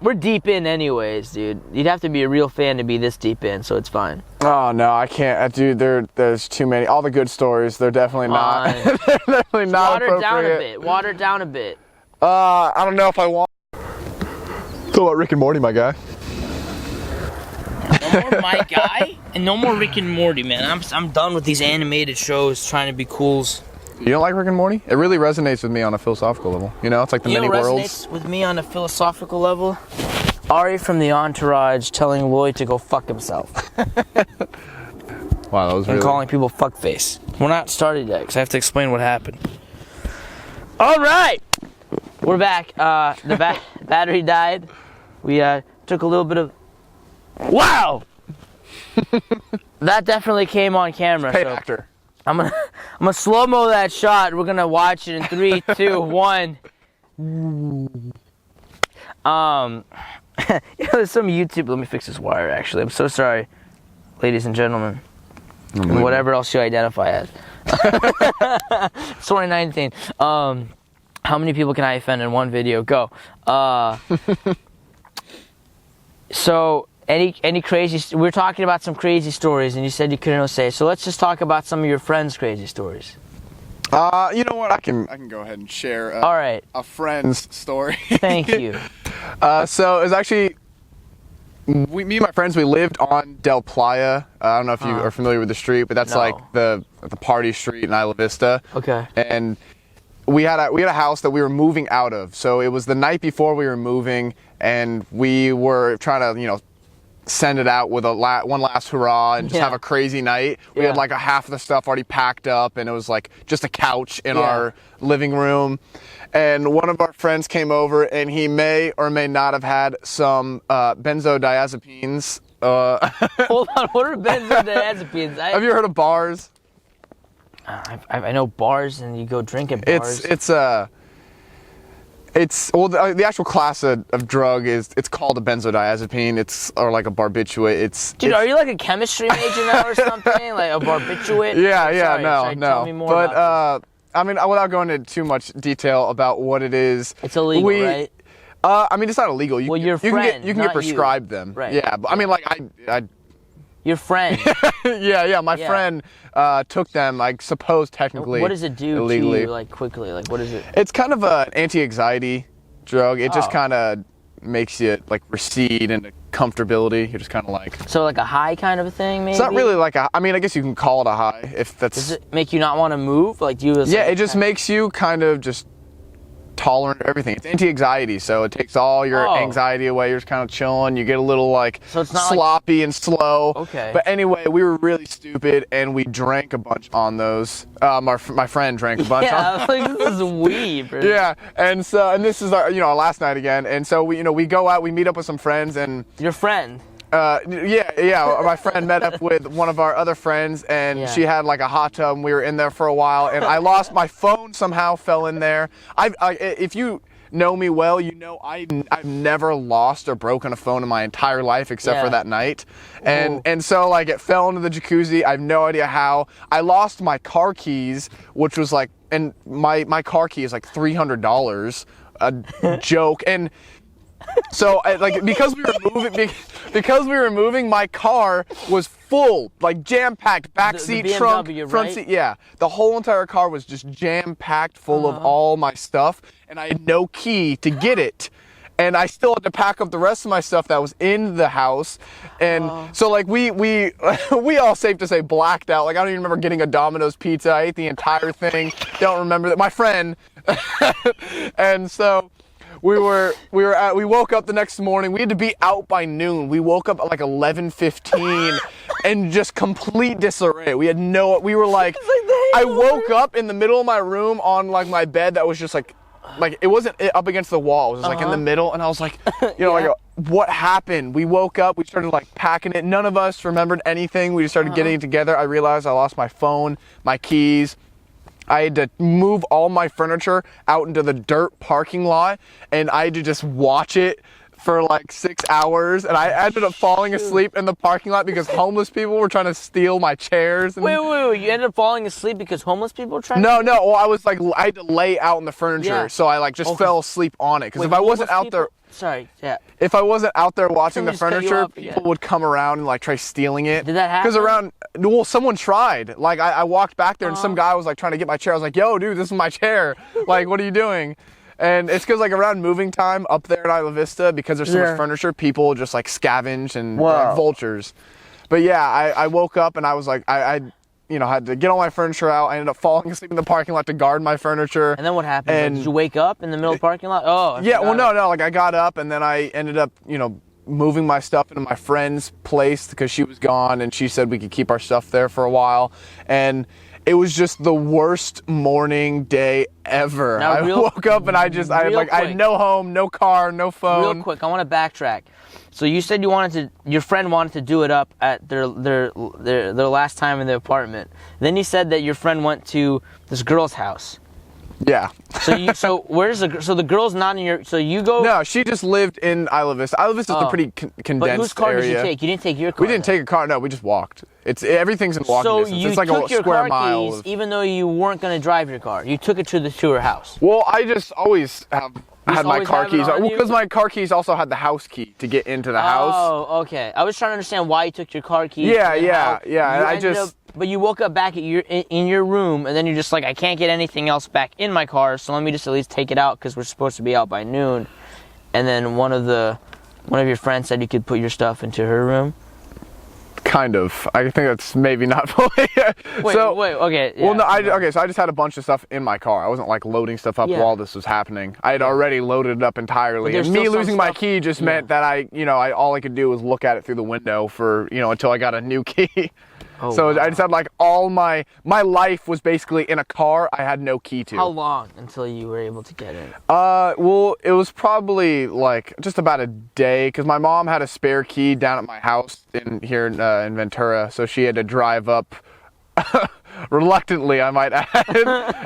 We're deep in anyways, dude. You'd have to be a real fan to be this deep in, so it's fine. Oh no, I can't, dude. There's too many. All the good stories, they're definitely not. Fine. They're definitely not Water appropriate. down a bit. Water down a bit. I don't know if I want. So about Rick and Morty, my guy. No more My Guy, and no more Rick and Morty, man. I'm done with these animated shows trying to be cools. You don't like Rick and Morty? It really resonates with me on a philosophical level. It's like the many worlds. Resonates with me on a philosophical level? Ari from the Entourage telling Lloyd to go fuck himself. Wow, that was And really. calling people fuckface. We're not started yet, because I have to explain what happened. All right! We're back. The battery died. We took a little bit of... Wow! That definitely came on camera. Paid so actor. I'm gonna slow-mo that shot. We're gonna watch it in 3, 2, 1. There's some YouTube... Let me fix this wire, actually. I'm so sorry, ladies and gentlemen. And whatever else you identify as. It's 2019. How many people can I offend in one video? Go. So Any crazy? We're talking about some crazy stories, and you said you couldn't say. So let's just talk about some of your friends' crazy stories. You know what? I can go ahead and share. All right. A friend's story. Thank you. So it was actually me and my friends. We lived on Del Playa. I don't know if you are familiar with the street, but that's like the party street in Isla Vista. Okay. And we had a house that we were moving out of. So it was the night before we were moving, and we were trying to send it out with one last hurrah and just have a crazy night. We had like half of the stuff already packed up, and it was like just a couch in our living room. And one of our friends came over, and he may or may not have had some benzodiazepines. Hold on, what are benzodiazepines? Have you heard of bars? I know bars, and you go drink at bars. The actual class of drug it's called a benzodiazepine. Or like a barbiturate. Dude, are you like a chemistry major now or something? Like a barbiturate? No. Tell me more about this. I mean, without going into too much detail about what it is, it's illegal, right? I mean, it's not illegal. Your friend, you can get prescribed them. Right. Yeah, but I mean, like Your friend. My friend took them, I suppose, technically. What does it do illegally. to you, like, quickly? Like, what is it? It's kind of an anti-anxiety drug. It just kind of makes you, like, recede into comfortability. You're just kind of like... So, like a high kind of a thing, maybe? It's not really like I mean, I guess you can call it a high, if that's... Does it make you not want to move? Like, do you... It just makes you kind of just tolerant of everything. It's anti-anxiety, so it takes all your anxiety away. You're just kind of chilling. You get a little so it's not sloppy and slow. Okay. But anyway, we were really stupid, and we drank a bunch on those. My friend drank a bunch. Yeah, like, this is weed, bro. Yeah, and this is our last night again, and so we go out, we meet up with some friends, and your friend. My friend met up with one of our other friends, and she had like a hot tub, and we were in there for a while, and I lost my phone, somehow fell in there. If you know me well, I've never lost or broken a phone in my entire life except for that night. And so like it fell into the jacuzzi. I have no idea how. I lost my car keys, which was like, and my car key is like $300, a joke. And so because we were moving, my car was full, like jam-packed, back seat, the trunk, BMW, front right? seat. Yeah, the whole entire car was just jam-packed full of all my stuff, and I had no key to get it. And I still had to pack up the rest of my stuff that was in the house. And so like we all, safe to say, blacked out. Like I don't even remember getting a Domino's pizza. I ate the entire thing. Don't remember that. My friend. And so we woke up the next morning. We had to be out by noon. We woke up at like 11:15 and just complete disarray. We were like I woke up in the middle of my room on like my bed that was just like it wasn't up against the wall. It was like in the middle, and I was like, like what happened? We woke up, we started like packing it. None of us remembered anything. We just started getting it together. I realized I lost my phone, my keys. I had to move all my furniture out into the dirt parking lot, and I had to just watch it for like 6 hours, and I ended up falling asleep in the parking lot because homeless people were trying to steal my chairs. And... Wait, you ended up falling asleep because homeless people were trying No, well, I had to lay out in the furniture, so I like just fell asleep on it, because if I wasn't out there... Sorry, yeah. If I wasn't out there watching the furniture, people would come around and like try stealing it. Did that happen? Because someone tried. Like I walked back there and some guy was like trying to get my chair. I was like, yo, dude, this is my chair. Like, what are you doing? And it's because like around moving time up there in Isla Vista, because there's so much furniture, people just like scavenge and like vultures. But yeah, I woke up and I was like, I had to get all my furniture out. I ended up falling asleep in the parking lot to guard my furniture. And then what happened? And did you wake up in the middle of the parking lot? No. Like I got up and then I ended up, moving my stuff into my friend's place because she was gone, and she said we could keep our stuff there for a while. And it was just the worst morning day ever. I woke up and I had no home, no car, no phone. Real quick, I want to backtrack. So you said your friend wanted to do it up at their last time in the apartment. Then you said that your friend went to this girl's house. Yeah. So the girl's not in your, so you go. No, she just lived in Isla Vista. Isla Vista is a pretty condensed area. But whose car did you take? You didn't take your car. We didn't take a car. No, we just walked. Everything's in walking distance. It's like a square mile. So you took your car keys, even though you weren't going to drive your car. You took it to her house. Well, I just always have I had my car keys. Well, because my car keys also had the house key to get into the house. Oh, okay. I was trying to understand why you took your car keys. Yeah. But you woke up back in your room, and then you're just like, I can't get anything else back in my car, so let me just at least take it out because we're supposed to be out by noon. And then one of your friends said you could put your stuff into her room. Kind of. I think that's maybe not fully. Wait, okay. Yeah, well, no, so I just had a bunch of stuff in my car. I wasn't like loading stuff up while this was happening. I had already loaded it up entirely. And me losing my key just meant that all I could do was look at it through the window for, until I got a new key. Oh, so wow. I just had like all my life was basically in a car I had no key to. How long until you were able to get in? Well, it was probably like just about a day because my mom had a spare key down at my house in Ventura, so she had to drive up reluctantly, I might add,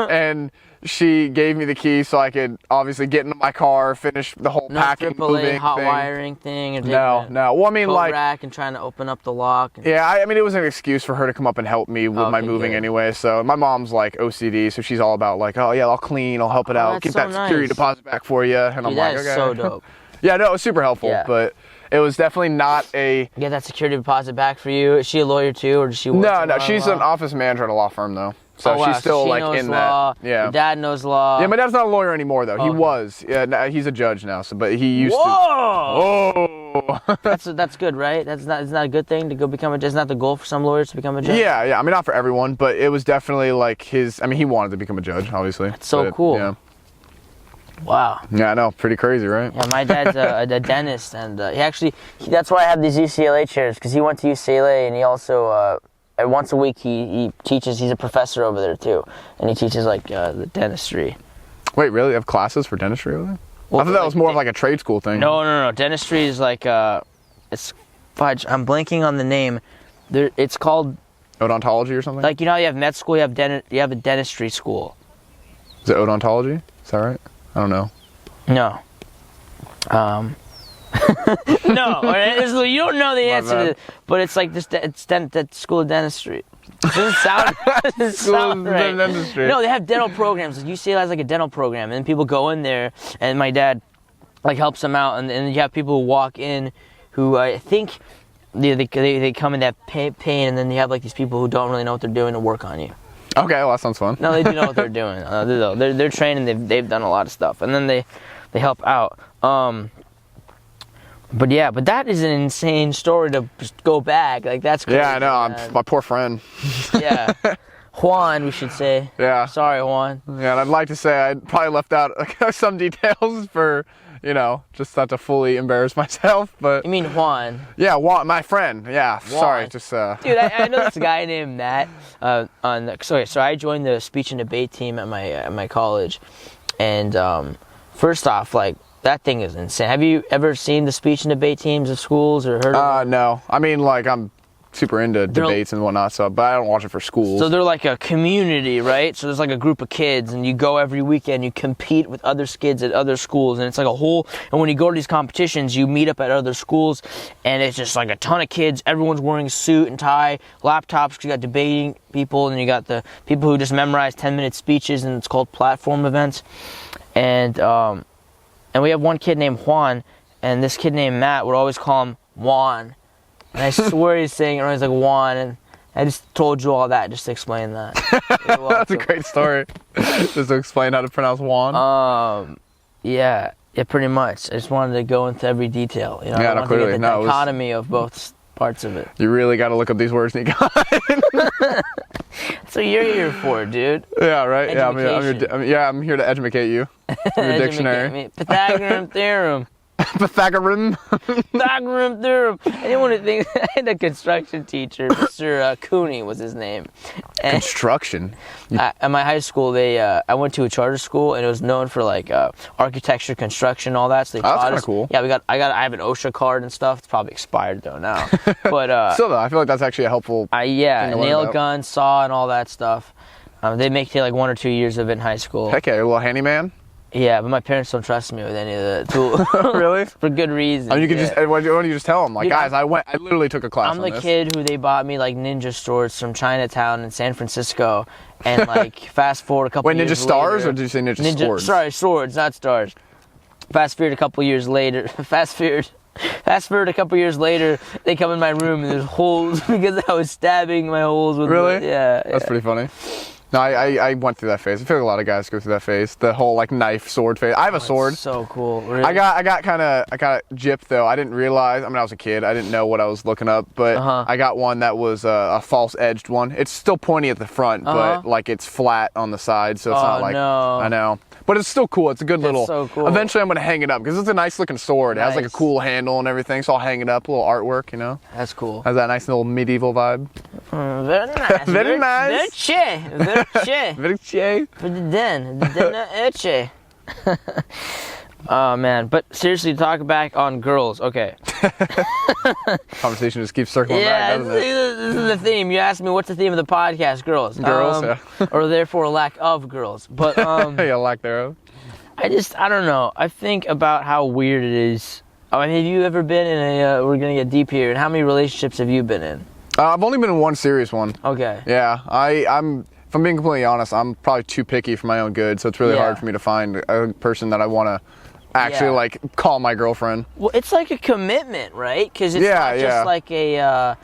and she gave me the key so I could obviously get into my car, finish the whole packing, moving hot thing. Wiring thing. Or no. Well, I mean, like rack and trying to open up the lock. I mean, it was an excuse for her to come up and help me with my moving anyway. So my mom's like OCD, so she's all about like, oh yeah, I'll clean, I'll help it out, get that security deposit back for you, and I'm like, okay. That's so dope. Yeah, no, it was super helpful, but it was definitely not a... Get that security deposit back for you. Is she a lawyer too, or does she work? No, she's an office manager at a law firm though. So she's still she like knows in law. that. Yeah. Your dad knows law. Yeah, my dad's not a lawyer anymore though. He was. Yeah, he's a judge now. So, but he used to. Whoa! That's good, right? It's not a good thing to go become a judge. It's not the goal for some lawyers to become a judge. Yeah. I mean, not for everyone, but it was definitely like his. I mean, he wanted to become a judge, obviously. That's so cool. Yeah. Wow. Yeah, I know. Pretty crazy, right? Yeah, my dad's a dentist, and that's why I have these UCLA chairs, because he went to UCLA, and he also, once a week, he teaches, he's a professor over there, too, and he teaches, like, the dentistry. Wait, really? You have classes for dentistry over there? Well, I thought that was more of, like, a trade school thing. No. Dentistry is, like, I'm blanking on the name. It's called... Odontology or something? Like, you have med school, you have a dentistry school. Is it odontology? Is that right? I don't know. No. No, you don't know the answer to this, but it's like this. It's school of dentistry. It doesn't sound right. Dentistry. No, they have dental programs. Like UCLA has like a dental program, and people go in there, and my dad like helps them out, and you have people who walk in, who I think they come in that pain, and then you have like these people who don't really know what they're doing to work on you. Okay, well that sounds fun. No, they do know what they're doing. They're trained and they've done a lot of stuff, and then they help out. But that is an insane story to just go back. Like that's crazy. Yeah, I know. My poor friend. Yeah, Juan, we should say. Yeah. Sorry, Juan. Yeah, and I'd like to say I probably left out some details for. Just not to fully embarrass myself, but... You mean Juan? Yeah, Juan, my friend. Yeah, Juan. Sorry, just... Dude, I know this guy named Matt. So I joined the speech and debate team at my college, and first off, like that thing is insane. Have you ever seen the speech and debate teams of schools or heard of them? No. I mean, like I'm super into debates and whatnot, but I don't watch it for schools. So they're like a community, right? So there's like a group of kids, and you go every weekend, you compete with other kids at other schools, and it's like and when you go to these competitions, you meet up at other schools, and it's just like a ton of kids, everyone's wearing a suit and tie, laptops, 'cause you got debating people, and you got the people who just memorize 10-minute speeches, and it's called platform events, and we have one kid named Juan, and this kid named Matt, would always call him Juan. And I swear he's saying it wrong. He's like Juan, and I just told you all that just to explain that. That's a great story. Just to explain how to pronounce Juan. Yeah, pretty much. I just wanted to go into every detail. Yeah, no, clearly. To get the dichotomy of both parts of it. You really got to look up these words, Nickon. That's what you're here for, dude. Yeah, right. Yeah, I'm here to educate you. Your dictionary. Pythagorean theorem. Pythagorean theorem. Anyone who thinks I had a construction teacher, Mr. Cooney was his name. And construction. At my high school, I went to a charter school, and it was known for like architecture, construction, all that. So they that's kind of cool. Yeah, I have an OSHA card and stuff. It's probably expired though now. But still though, I feel like that's actually a helpful. Nail gun, saw, and all that stuff. They make you like 1 or 2 years of it in high school. Heck yeah, you're a little handyman. Yeah, but my parents don't trust me with any of the tools. Really? For good reason. I mean, you could just, why don't you just tell them, like, dude, guys, I literally took a class on this. I'm the kid who they bought me, like, ninja swords from Chinatown in San Francisco, and, like, fast forward a couple years Wait, ninja stars, later, or did you say ninja swords? Sorry, swords, not stars. Fast forward a couple years later, they come in my room and there's holes because I was stabbing my holes with Really? Yeah. That's pretty funny. No, I went through that phase. I feel like a lot of guys go through that phase. The whole like knife sword phase. I have a sword. So cool. Really? I got gypped though. I didn't realize. I mean, I was a kid. I didn't know what I was looking up, but I got one that was a false edged one. It's still pointy at the front, but like it's flat on the side, so it's not like. No. I know. But it's still cool. It's a good little. So cool. Eventually, I'm gonna hang it up because it's a nice looking sword. It has like a cool handle and everything, so I'll hang it up. A little artwork, you know. That's cool. Has that nice little medieval vibe. Very nice. Very nice. Very che. Very che. Very che. For the den che. Oh man, but seriously, talk back on girls. Okay. Conversation just keeps circling back, doesn't it? This is the theme. You asked me what's the theme of the podcast. Girls. Girls, yeah. Or therefore lack of girls. But yeah, lack thereof. I don't know. I think about how weird it is. I mean, have you ever been in a? We're gonna get deep here. And how many relationships have you been in? I've only been in one serious one. Okay. Yeah, I'm. If I'm being completely honest, I'm probably too picky for my own good, so it's really hard for me to find a person that I want to actually like call my girlfriend. Well, it's like a commitment, right? Because it's not just like a.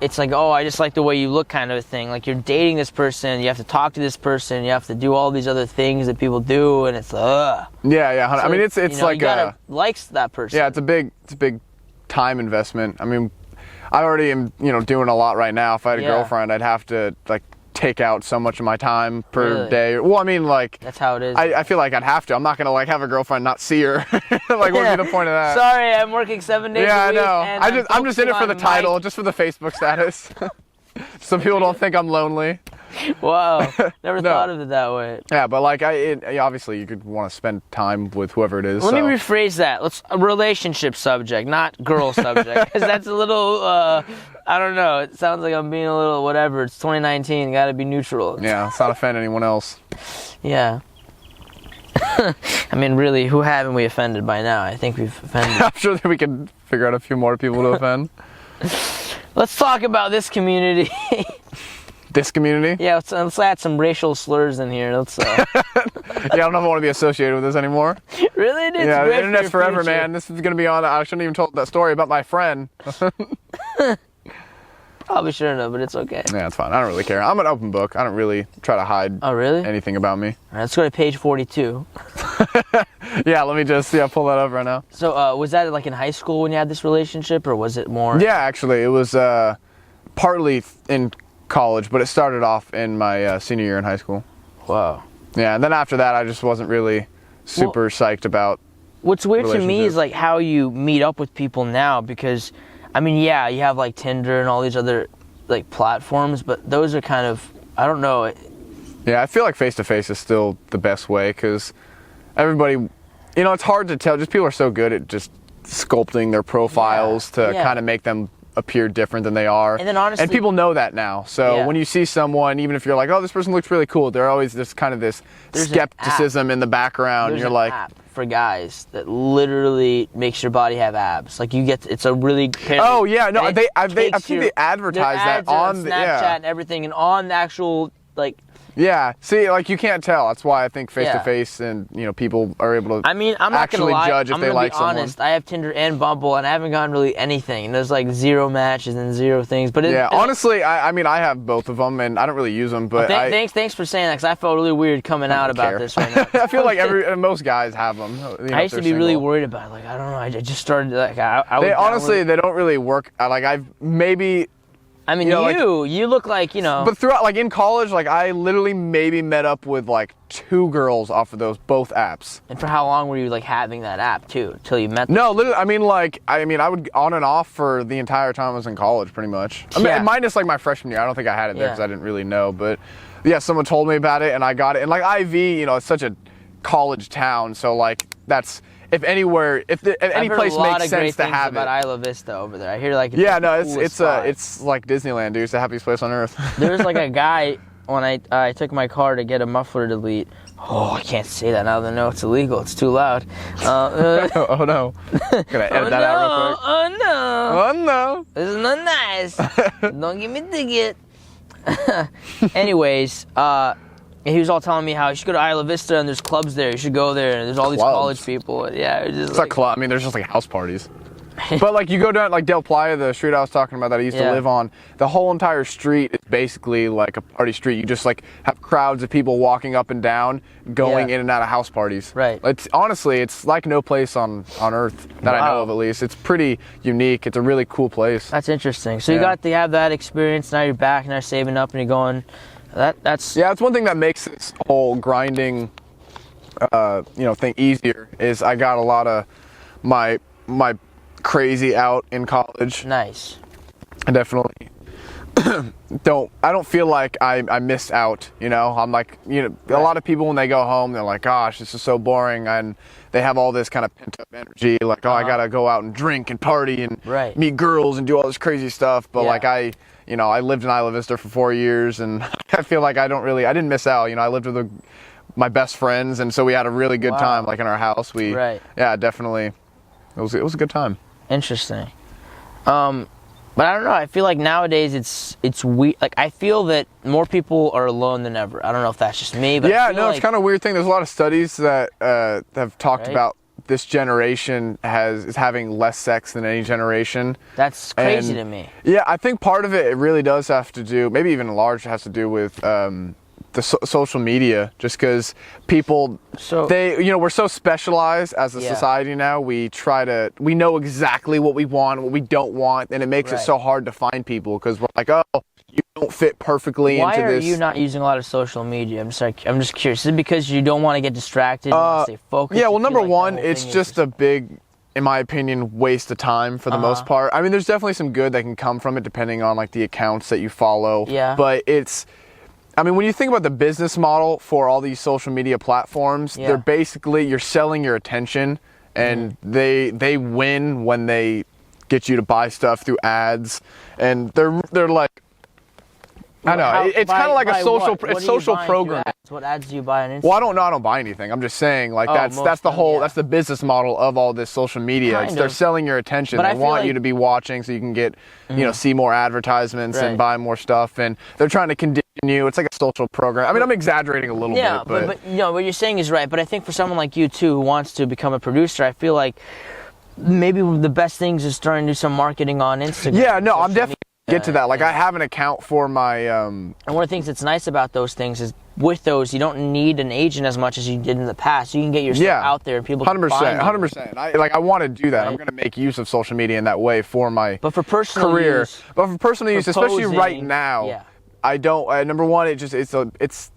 It's like, oh, I just like the way you look kind of a thing. Like you're dating this person, you have to talk to this person, you have to do all these other things that people do, and it's Yeah. So I mean, it's like you gotta likes that person. Yeah, it's a big time investment. I mean, I already am doing a lot right now. If I had a girlfriend, I'd have to like take out so much of my time per day. Well, I mean, like that's how it is. I feel like I'd have to. I'm not gonna like have a girlfriend not see her. Like, what would be the point of that? Sorry, I'm working 7 days a week. Yeah, I know. And I'm just in it for the title, just for the Facebook status. So people don't think I'm lonely. Wow, never thought of it that way. Yeah, but like obviously you could want to spend time with whoever it is. Let me rephrase that. Let's a relationship subject, not girl subject, because that's a little. I don't know. It sounds like I'm being a little whatever. It's 2019. Got to be neutral. Yeah, let's not offend anyone else. Yeah. I mean, really, who haven't we offended by now? I think we've offended. I'm sure that we can figure out a few more people to offend. Let's talk about this community. This community? Yeah, let's add some racial slurs in here. Let's. Yeah, I don't know if I want to be associated with this anymore. Really? It's yeah, the internet's forever, man. This is gonna be on. I shouldn't even told that story about my friend. Probably shouldn't have, but it's okay. Yeah, it's fine. I don't really care. I'm an open book. I don't really try to hide. Anything about me. All right, let's go to page 42. Yeah, let me just pull that up right now. So, was that like in high school when you had this relationship, or was it more? Yeah, actually, it was partly in college, but it started off in my senior year in high school. Wow. Yeah, and then after that, I just wasn't really super psyched about. What's weird to me is like how you meet up with people now, because, I mean, yeah, you have like Tinder and all these other like platforms, but those are kind of, I don't know. Yeah, I feel like face-to-face is still the best way, because everybody, it's hard to tell. Just people are so good at just sculpting their profiles to kind of make them appear different than they are. And then honestly, and people know that now. So when you see someone, even if you're like, oh, this person looks really cool, they're always just kind of this skepticism in the background. There's you're like, app for guys that literally makes your body have abs. Like it's a really. Oh yeah, no, I've seen they advertise that on the Snapchat and everything, and on the actual like. Yeah, see, like you can't tell. That's why I think face-to-face and people are able to. I mean, I'm not actually gonna lie. Judge if they like someone. I'm gonna be honest. I have Tinder and Bumble, and I haven't gotten really anything. And there's like 0 matches and 0 things. But honestly, I mean, I have both of them, and I don't really use them. But thanks for saying that, because I felt really weird coming out about this right now. I feel like most guys have them. I used to be really worried about it. Like, I don't know. I just started like they don't really work. I mean, you look like, But throughout, like in college, like I literally maybe met up with like 2 girls off of both apps. And for how long were you like having that app too, till you met them? No, literally, I would on and off for the entire time I was in college, pretty much. I mean, minus like my freshman year. I don't think I had it there because I didn't really know. But yeah, someone told me about it and I got it. And like IV, it's such a college town, so like that's. If any place makes sense to have it. I've heard a lot of great things about Isla Vista over there. I hear like it's like Disneyland, dude. It's the happiest place on earth. There's like a guy when I took my car to get a muffler delete. Oh, I can't say that now. No, it's illegal. It's too loud. Oh no! Gonna edit that out real quick. Oh no! Oh no! This is not nice. Don't give me a ticket. Anyways, he was all telling me how you should go to Isla Vista and there's clubs there. You should go there. And there's all these college people. And yeah, it's like, a club. I mean, there's just like house parties. But like you go down like Del Playa, the street I was talking about that I used to live on, the whole entire street is basically like a party street. You just like have crowds of people walking up and down, going in and out of house parties. Right. It's honestly, it's like no place on earth that I know of, at least. It's pretty unique. It's a really cool place. That's interesting. So you got to have that experience. Now you're back and you're saving up and you're going. That's one thing that makes this whole grinding, thing easier. Is I got a lot of my crazy out in college. Nice. I definitely don't feel like I missed out, I'm like, a lot of people when they go home, they're like, gosh, this is so boring, and they have all this kind of pent up energy, like, I gotta go out and drink and party and meet girls and do all this crazy stuff, but like I lived in Isla Vista for 4 years, and I feel like I didn't miss out, I lived with my best friends, and so we had a really good time, like in our house, definitely, it was a good time. Interesting. But I don't know. I feel like nowadays it's weird. Like I feel that more people are alone than ever. I don't know if that's just me, but it's kind of a weird thing. There's a lot of studies that have talked about this generation is having less sex than any generation. That's crazy to me. Yeah, I think part of it really does have to do, maybe even large, has to do with the social media, just because people, we're so specialized as a society now. We know exactly what we want, what we don't want, and it makes it so hard to find people because we're like, oh, you don't fit perfectly into this. Why are you not using a lot of social media? I'm just curious. Is it because you don't want to get distracted? You want to stay focused? Yeah, well, number one, it's just a big, in my opinion, waste of time for the most part. I mean, there's definitely some good that can come from it depending on like the accounts that you follow. Yeah. But when you think about the business model for all these social media platforms, they're basically, you're selling your attention, and they win when they get you to buy stuff through ads, and they're like, I know, it's kind of like a social program. What ads do you buy on Instagram? Well, I don't buy anything. I'm just saying, like, that's the business model of all this social media. They're selling your attention. They want you to be watching so you can get, see more advertisements and buy more stuff, and they're trying to condition you. It's like a social program. I mean, I'm exaggerating a little bit, but what you're saying is right. But I think for someone like you too, who wants to become a producer, I feel like maybe the best things is starting to do some marketing on Instagram. Yeah, no, I'm definitely get to that. Like, I have an account for my and one of the things that's nice about those things is with those you don't need an agent as much as you did in the past. You can get your stuff out there and people 100%. I want to do that. I'm going to make use of social media in that way for my career. But for personal use, especially right now, I don't. Number one, it's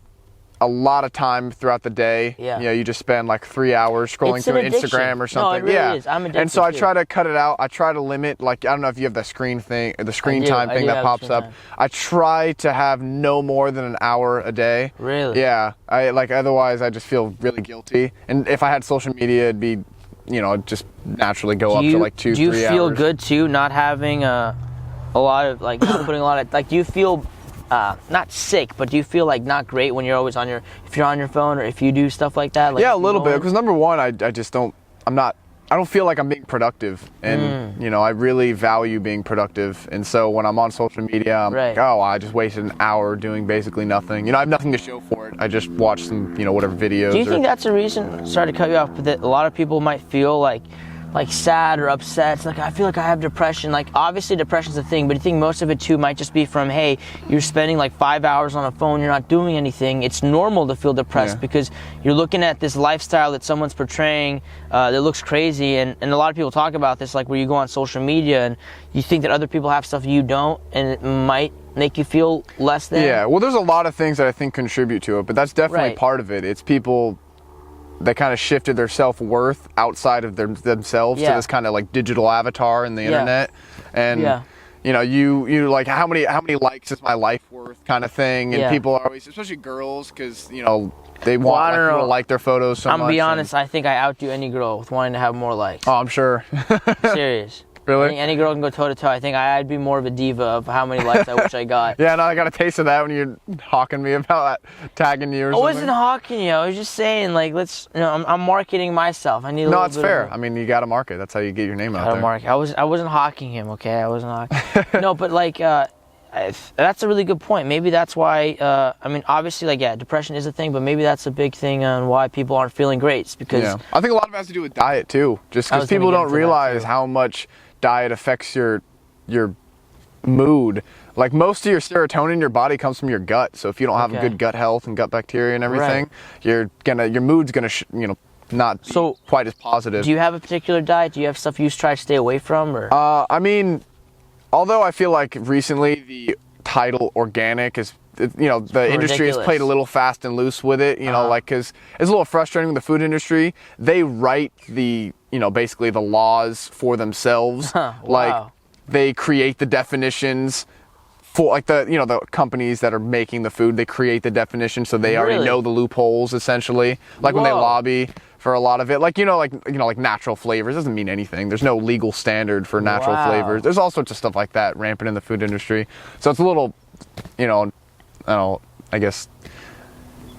a lot of time throughout the day. Yeah. You just spend like 3 hours scrolling through Instagram or something. No, it really is. I'm addicted. And so I try to cut it out. I try to limit, like, I don't know if you have the screen time thing that pops up. I try to have no more than an hour a day. Really? Yeah. Otherwise I just feel really guilty. And if I had social media, it'd be, just naturally go up to like 2-3 hours. Do you feel good too, not having a lot of, like, not putting a lot of, like, do you feel not sick, but do you feel like not great when you're always if you're on your phone or if you do stuff like that? Like, yeah, a little bit, because number one, I don't feel like I'm being productive, and I really value being productive, and so when I'm on social media, I'm like, oh, I just wasted an hour doing basically nothing. I have nothing to show for it. I just watch some, whatever videos. Do you think that's a reason, sorry to cut you off, but that a lot of people might feel like sad or upset? It's like, I feel like I have depression. Like, obviously depression's a thing, but I think most of it too might just be from, hey, you're spending like 5 hours on a phone, you're not doing anything. It's normal to feel depressed because you're looking at this lifestyle that someone's portraying that looks crazy, and a lot of people talk about this, like where you go on social media and you think that other people have stuff you don't, and it might make you feel less than. Yeah, well, there's a lot of things that I think contribute to it, but that's definitely part of it. It's people that kind of shifted their self-worth outside of themselves to this kind of like digital avatar in the internet, and you like how many likes is my life worth kind of thing, and people are always, especially girls, because they want people to like their photos so much. I'm gonna be honest, I think I outdo any girl with wanting to have more likes. Oh, I'm sure. Serious. Really? Any girl can go toe to toe. I think I'd be more of a diva of how many likes I wish I got. Yeah, no, I got a taste of that when you're hawking me about tagging you or something. I wasn't hawking you. I was just saying, like, I'm marketing myself. I need a little bit. No, it's fair. I mean, you got to market. That's how you get your name out there. I wasn't hawking him, okay? I wasn't hawking. No, but like, That's a really good point. Maybe that's why, I mean, obviously, like, yeah, depression is a thing, but maybe that's a big thing on why people aren't feeling great. It's because I think a lot of it has to do with diet, too. Just because people don't realize how much diet affects your mood. Like, most of your serotonin in your body comes from your gut. So if you don't have a good gut health and gut bacteria and everything, your mood's gonna, not be quite as positive. Do you have a particular diet? Do you have stuff you try to stay away from? Or? I mean, although I feel like recently the title organic is, the industry has played a little fast and loose with it, like, because it's a little frustrating with the food industry. They write the, basically the laws for themselves. Like, they create the definitions for, like, the companies that are making the food, they create the definition, so they already know the loopholes, essentially. Like, when they lobby for a lot of it, like, like natural flavors doesn't mean anything. There's no legal standard for natural flavors. There's all sorts of stuff like that rampant in the food industry. So it's a little, I guess,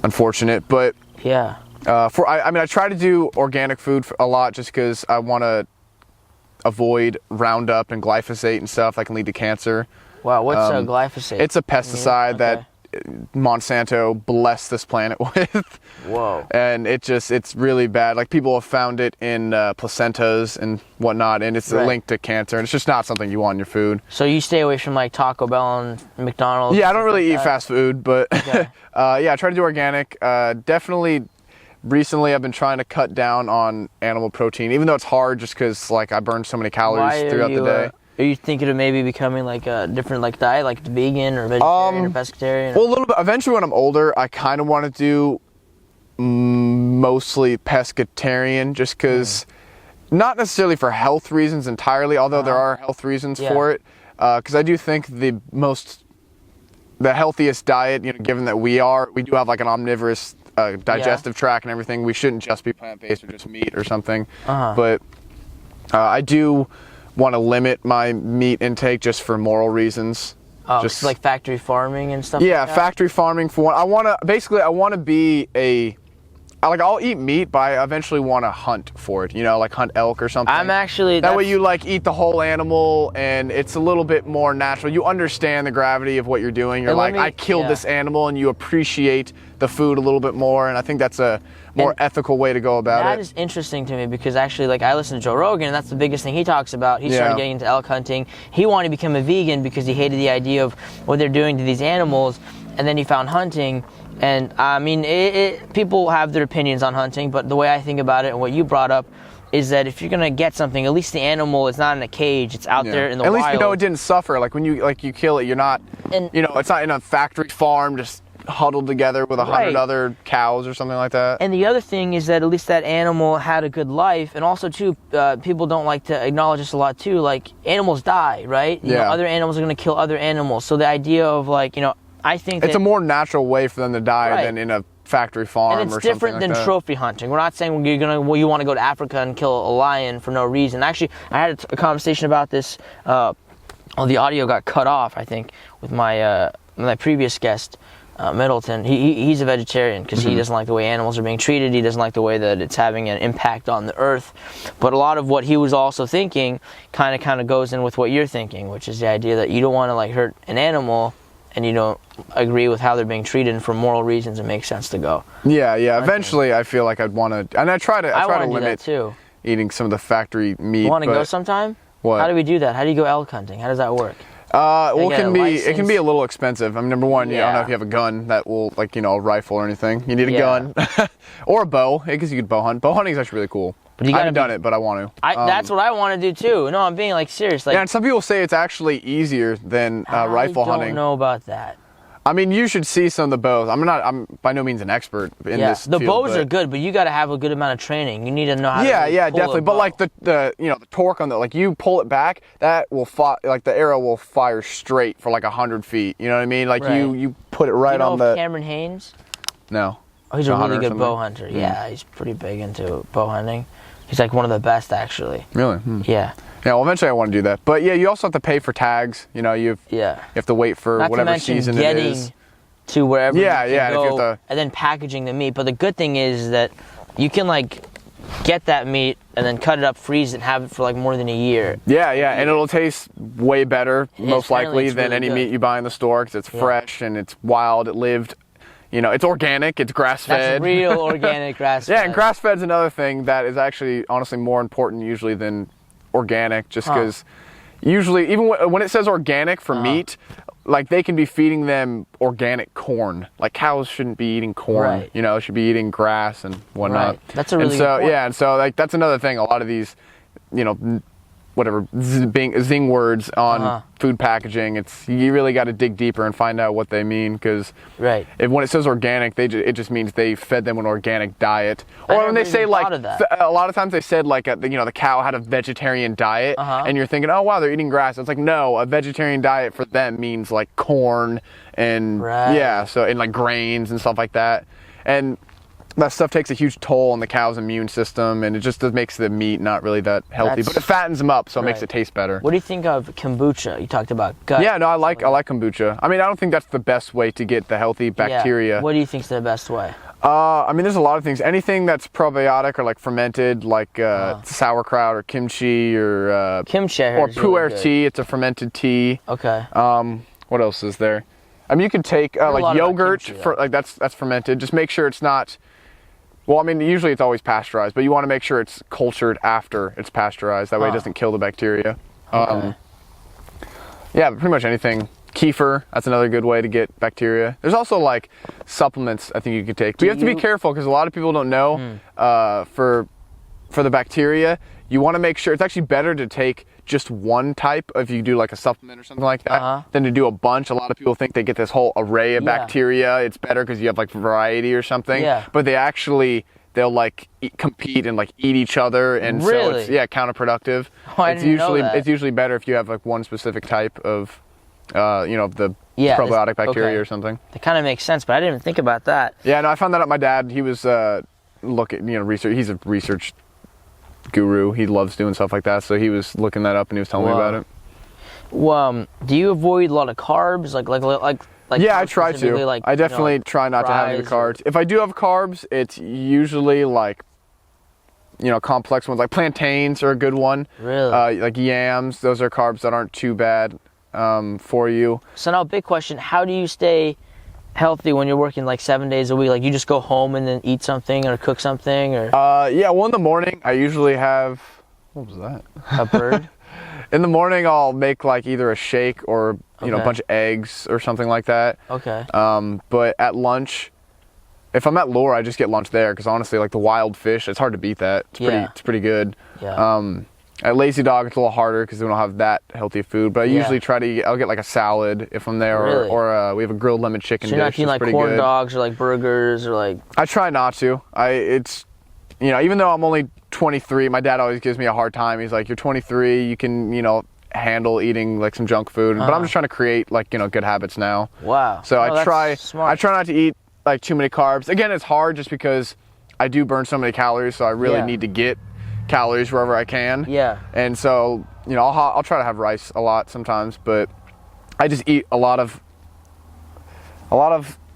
unfortunate. But yeah, I try to do organic food a lot just because I want to avoid Roundup and glyphosate and stuff that can lead to cancer. Wow, what's glyphosate? It's a pesticide that Monsanto blessed this planet with. Whoa. And it's really bad. Like, people have found it in placentas and whatnot, and it's a link to cancer, and it's just not something you want in your food. So you stay away from, like, Taco Bell and McDonald's? Yeah, I don't really eat fast food, but I try to do organic. Definitely recently I've been trying to cut down on animal protein, even though it's hard just because, like, I burn so many calories throughout the day. Are you thinking of maybe becoming, like, a different, like, diet, like vegan or vegetarian or pescatarian? Well, a little bit. Eventually, when I'm older, I kind of want to do mostly pescatarian, just because, not necessarily for health reasons entirely, although there are health reasons for it. Because I do think the healthiest diet, given that we do have, like, an omnivorous digestive tract and everything, we shouldn't just be plant-based or just meat or something. But I do want to limit my meat intake just for moral reasons. Just like factory farming and stuff like that? Yeah, factory farming for one. I want to be I'll eat meat, but I eventually want to hunt for it, like hunt elk or something. That way you, like, eat the whole animal, and it's a little bit more natural. You understand the gravity of what you're doing. You're like, I killed this animal, and you appreciate the food a little bit more, and I think that's a more ethical way to go about it. That is interesting to me, because actually, like, I listen to Joe Rogan, and that's the biggest thing he talks about. He started getting into elk hunting. He wanted to become a vegan because he hated the idea of what they're doing to these animals, and then he found hunting. And I mean, people have their opinions on hunting, but the way I think about it and what you brought up is that if you're gonna get something, at least the animal is not in a cage; it's out there in the wild. At least it didn't suffer. Like, when you kill it, you're not, it's not in a factory farm just huddled together with 100 other cows or something like that. And the other thing is that at least that animal had a good life, and also too, people don't like to acknowledge this a lot too. Like, animals die, right? Other animals are gonna kill other animals. So the idea of, like, I think it's a more natural way for them to die than in a factory farm or something like that. And it's different than trophy hunting. We're not saying you want to go to Africa and kill a lion for no reason. Actually, I had a conversation about this. The audio got cut off, I think, with my previous guest, Middleton. He's a vegetarian because he doesn't like the way animals are being treated. He doesn't like the way that it's having an impact on the earth. But a lot of what he was also thinking kind of goes in with what you're thinking, which is the idea that you don't want to, like, hurt an animal, and you don't agree with how they're being treated, and for moral reasons it makes sense to go. Yeah. Eventually I feel like I'd want to, and I try to limit too. Eating some of the factory meat. You want to go sometime? What? How do we do that? How do you go elk hunting? How does that work? Well, it can be a little expensive. I mean, number one, I don't know if you have a gun that will, like, a rifle or anything. You need a gun or a bow, because you could bow hunt. Bow hunting is actually really cool. But I haven't done it, but I want to. That's what I want to do too. No, I'm being, like, serious. Like, and some people say it's actually easier than rifle hunting. I don't know about that. I mean, you should see some of the bows. I'm by no means an expert in this field. The bows are good, but you got to have a good amount of training. You need to know how to pull definitely. But, like, the torque on like, you pull it back, that will like, the arrow will fire straight for like 100 feet. You know what I mean? Like, you put it right on the. Cameron Haynes? No. Oh, he's a really good bow hunter. Yeah, he's pretty big into bow hunting. He's, like, one of the best, actually. Really? Yeah. Yeah, well, eventually I want to do that. But, yeah, you also have to pay for tags. You have to wait for whatever season it is. To wherever you can go, if you have to, and then packaging the meat. But the good thing is that you can, like, get that meat and then cut it up, freeze it, and have it for like more than a year. Yeah, and it'll taste way better, most likely, than really any good. meat you buy in the store, because it's fresh and it's wild, it lived, it's organic, it's grass-fed. That's real organic grass-fed. Yeah, and grass-fed's another thing that is actually, honestly, more important usually than organic, just because usually, even when it says organic for meat, like they can be feeding them organic corn. Like cows shouldn't be eating corn, should be eating grass and whatnot. Right. That's a really good point. Yeah, and so like that's another thing. A lot of these, whatever zing words on food packaging, you really got to dig deeper and find out what they mean, because when it says organic, it just means they fed them an organic diet. Or when they say like a lot of times they said like the cow had a vegetarian diet, and you're thinking, oh wow, they're eating grass. It's like, no, a vegetarian diet for them means like corn and and like grains and stuff like that. And that stuff takes a huge toll on the cow's immune system, and it just makes the meat not really that healthy. But it fattens them up, so it makes it taste better. What do you think of kombucha? You talked about gut. Yeah, no, I like kombucha. I mean, I don't think that's the best way to get the healthy bacteria. Yeah. What do you think's the best way? I mean, there's a lot of things. Anything that's probiotic or like fermented, like sauerkraut or kimchi or kimchi or pu'er really tea. It's a fermented tea. Okay. What else is there? I mean, you could take like yogurt for like that's fermented. Just make sure it's not. Well, I mean, usually it's always pasteurized, but you want to make sure it's cultured after it's pasteurized. That way it doesn't kill the bacteria. Okay. Yeah, pretty much anything. Kefir, that's another good way to get bacteria. There's also like supplements I think you could take. But you have to be careful, because a lot of people don't know for the bacteria, you want to make sure it's actually better to take just one type if you do like a supplement or something like that than to do a bunch. A lot of people think they get this whole array of bacteria. It's better because you have like variety or something. Yeah. But they'll like compete and like eat each other, and so it's counterproductive. Oh, I didn't know that. It's usually better if you have like one specific type of the probiotic bacteria or something. That kind of makes sense, but I didn't even think about that. Yeah, no, I found that out. My dad, he was research. He's a research guru. He loves doing stuff like that, so he was looking that up and he was telling me about it. Well, do you avoid a lot of carbs? Like yeah, I try to. Like, I definitely try not to have any carbs. If I do have carbs, it's usually like complex ones. Like plantains are a good one. Really? Like yams, those are carbs that aren't too bad for you. So now, big question: how do you stay healthy when you're working like 7 days a week? Like you just go home and then eat something or cook something, or well, in the morning I usually have, what was that? A bird? In the morning I'll make like either a shake or a bunch of eggs or something like that. Okay. But at lunch, if I'm at Lure, I just get lunch there, because honestly, like the wild fish, it's hard to beat that. It's pretty good. Yeah. At Lazy Dog, it's a little harder because we don't have that healthy food. But I usually I'll get like a salad if I'm there, or we have a grilled lemon chicken so you're dish. Not eating like corn dogs or like burgers or like. I try not to. Even though I'm only 23, my dad always gives me a hard time. He's like, "You're 23, you can handle eating like some junk food." But I'm just trying to create like good habits now. Wow. So I try smart. not to eat like too many carbs. Again, it's hard just because I do burn so many calories, so I really need to get calories wherever I can. Yeah. And so, I'll try to have rice a lot sometimes, but I just eat a lot of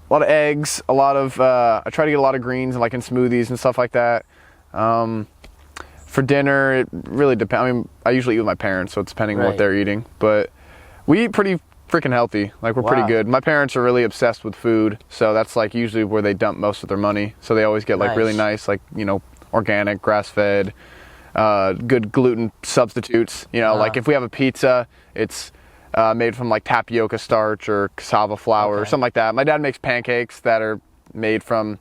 eggs, I try to get a lot of greens and like in smoothies and stuff like that. For dinner, it really depends. I mean, I usually eat with my parents, so it's depending on what they're eating, but we eat pretty freaking healthy. Like we're pretty good. My parents are really obsessed with food, so that's like usually where they dump most of their money. So they always get like really nice, like, organic, grass-fed, good gluten substitutes. Like if we have a pizza, it's made from like tapioca starch or cassava flour or something like that. My dad makes pancakes that are made from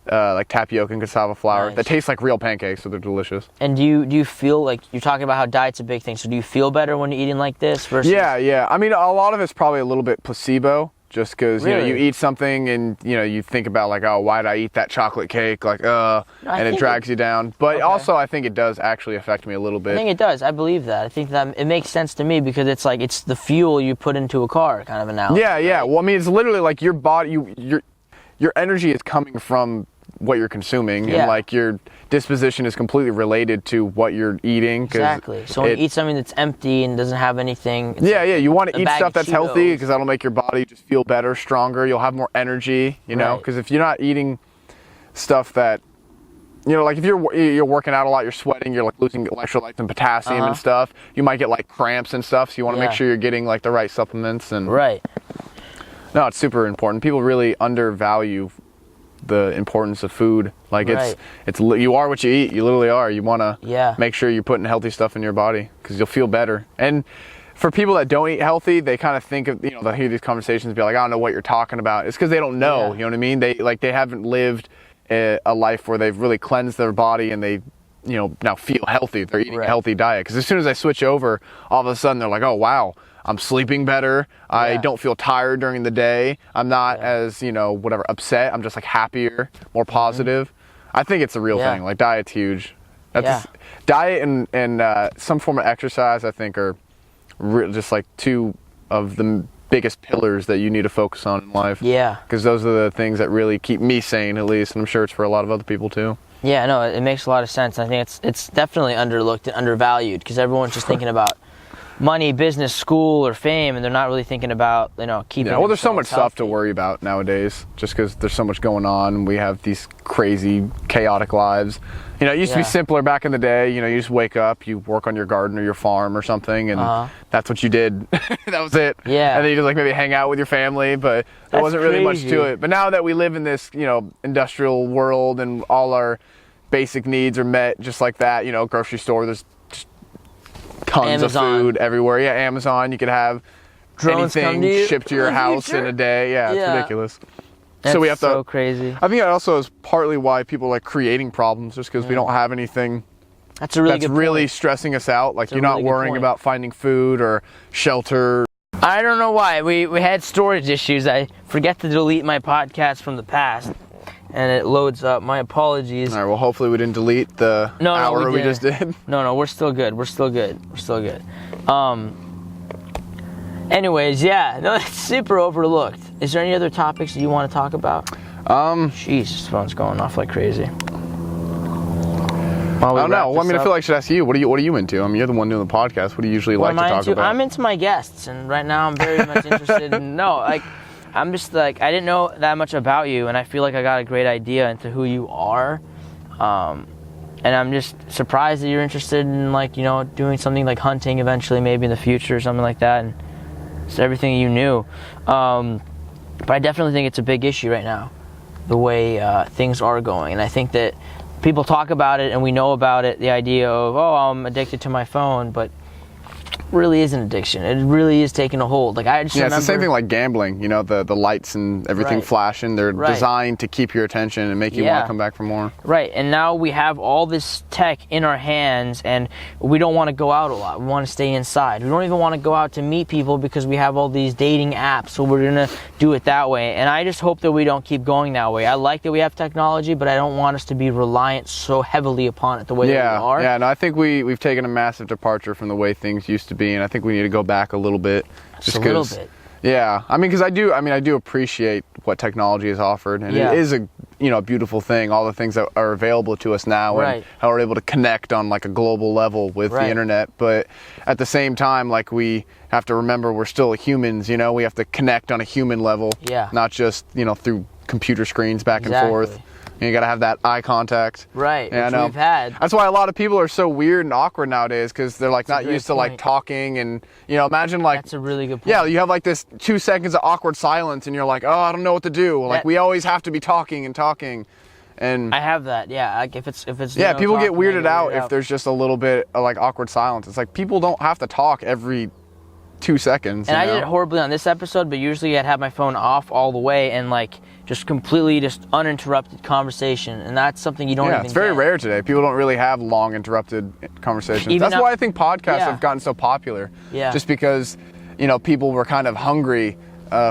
like tapioca and cassava flour that taste like real pancakes, so they're delicious. And do you feel like, you're talking about how diet's a big thing, so do you feel better when you're eating like this versus? Yeah. I mean, a lot of it's probably a little bit placebo, just because you eat something and you think about like, oh, why did I eat that chocolate cake, like and it drags you down. But also I think it does actually affect me a little bit. I think it does. I believe that. I think that it makes sense to me, because it's like it's the fuel you put into a car kind of analogy. Yeah. Well, I mean, it's literally like your body, your energy is coming from what you're consuming, and like your disposition is completely related to what you're eating. Exactly. So when you eat something that's empty and doesn't have anything, you want to eat stuff that's healthy, because that'll make your body just feel better, stronger. You'll have more energy, because if you're not eating stuff that you know, like if you're working out a lot, you're sweating, you're like losing electrolytes and potassium and stuff. You might get like cramps and stuff, so you want to make sure you're getting like the right supplements and. Right. No, it's super important. People really undervalue the importance of food. Like it's you are what you eat. You literally are. You want to make sure you're putting healthy stuff in your body because you'll feel better. And for people that don't eat healthy, they kind of think of, you know, they'll hear these conversations and be like, I don't know what you're talking about. It's because they don't know, you know what I mean? They haven't lived a life where they've really cleansed their body and they, you know, now feel healthy. They're eating a healthy diet. Because as soon as I switch over, all of a sudden they're like, oh, wow, I'm sleeping better. I don't feel tired during the day. I'm not as, you know, whatever, upset. I'm just like happier, more positive. I think it's a real thing. Like diet's huge. Diet and some form of exercise, I think, are just like two of the biggest pillars that you need to focus on in life. Yeah. Because those are the things that really keep me sane, at least, and I'm sure it's for a lot of other people too. Yeah, no, it makes a lot of sense. I think it's definitely underlooked and undervalued because everyone's just thinking about money, business, school, or fame, and they're not really thinking about, you know, keeping. Yeah, well, there's so much stuff to worry about nowadays, just because there's so much going on. We have these crazy, chaotic lives. You know, it used to be simpler back in the day. You know, you just wake up, you work on your garden or your farm or something, and that's what you did. That was it. Yeah. And then you just like maybe hang out with your family, but there wasn't really much to it. But now that we live in this, you know, industrial world and all our basic needs are met just like that, you know, grocery store, there's tons of food everywhere. Yeah, Amazon, you could have drones anything shipped to your house in a day. Yeah, it's ridiculous. That's so we have so crazy. I think that also is partly why people like creating problems, just because we don't have anything that's really stressing us out. Like you're not worrying about finding food or shelter. I don't know why. We had storage issues. I forget to delete my podcast from the past, and it loads up. My apologies. All right, well, hopefully we didn't delete the hour we just did. No, we're still good. We're still good. Anyways, no, it's super overlooked. Is there any other topics that you want to talk about? Jeez, this phone's going off like crazy. I don't know. Well, I mean, I feel like I should ask you. What are you into? I mean, you're the one doing the podcast. What do you usually like to talk about? I'm into my guests, and right now I'm very much interested in. I'm just like, I didn't know that much about you, and I feel like I got a great idea into who you are. And I'm just surprised that you're interested in, like, you know, doing something like hunting eventually, maybe in the future or something like that. And it's everything you knew. But I definitely think it's a big issue right now, the way things are going. And I think that people talk about it and we know about it, the idea of, oh, I'm addicted to my phone, but really is an addiction. It really is taking a hold. Like I just remember, it's the same thing like gambling. You know, the lights and everything flashing. They're designed to keep your attention and make you want to come back for more. Right. And now we have all this tech in our hands, and we don't want to go out a lot. We want to stay inside. We don't even want to go out to meet people because we have all these dating apps. So we're gonna do it that way. And I just hope that we don't keep going that way. I like that we have technology, but I don't want us to be reliant so heavily upon it the way that we are. Yeah. No, I think we've taken a massive departure from the way things used to be. And I think we need to go back a little bit. Just a little bit. Yeah, I mean, because I do appreciate what technology has offered, and it is a beautiful thing. All the things that are available to us now, and how we're able to connect on like a global level with the internet. But at the same time, like we have to remember we're still humans. You know, we have to connect on a human level, not just through computer screens back and forth. You gotta have that eye contact. Right, which we've had. That's why a lot of people are so weird and awkward nowadays, because they're like not used to like talking, and imagine like. That's a really good point. Yeah, you have like this 2 seconds of awkward silence, and you're like, oh, I don't know what to do. Like we always have to be talking and talking, and. I have that. Yeah, like if it's. Yeah, people get weirded out if there's just a little bit of like awkward silence. It's like people don't have to talk every 2 seconds. And I did it horribly on this episode, but usually I'd have my phone off all the way and like just completely uninterrupted conversation, and that's something you don't even it's very rare today. People don't really have long interrupted conversations. That's why I think podcasts have gotten so popular. Yeah. Just because, people were kind of hungry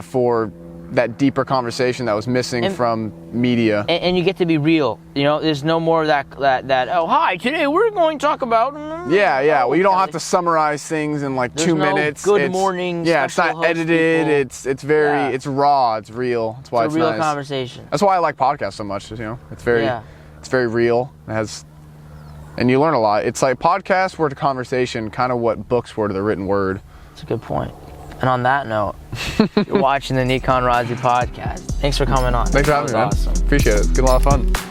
for that deeper conversation that was missing from media. And you get to be real. There's no more of that oh, hi, today we're going to talk about... Well, you don't have to summarize things in like 2 minutes. Good morning. Yeah, it's not edited. It's very, it's raw. It's real. That's why it's a real nice. Conversation. That's why I like podcasts so much. It's very real. And you learn a lot. It's like podcasts were to conversation, kind of what books were to the written word. That's a good point. And on that note, you're watching the Nickon Razi Podcast. Thanks for coming on. Thanks for having me, man. Awesome. Appreciate it. It's been a lot of fun.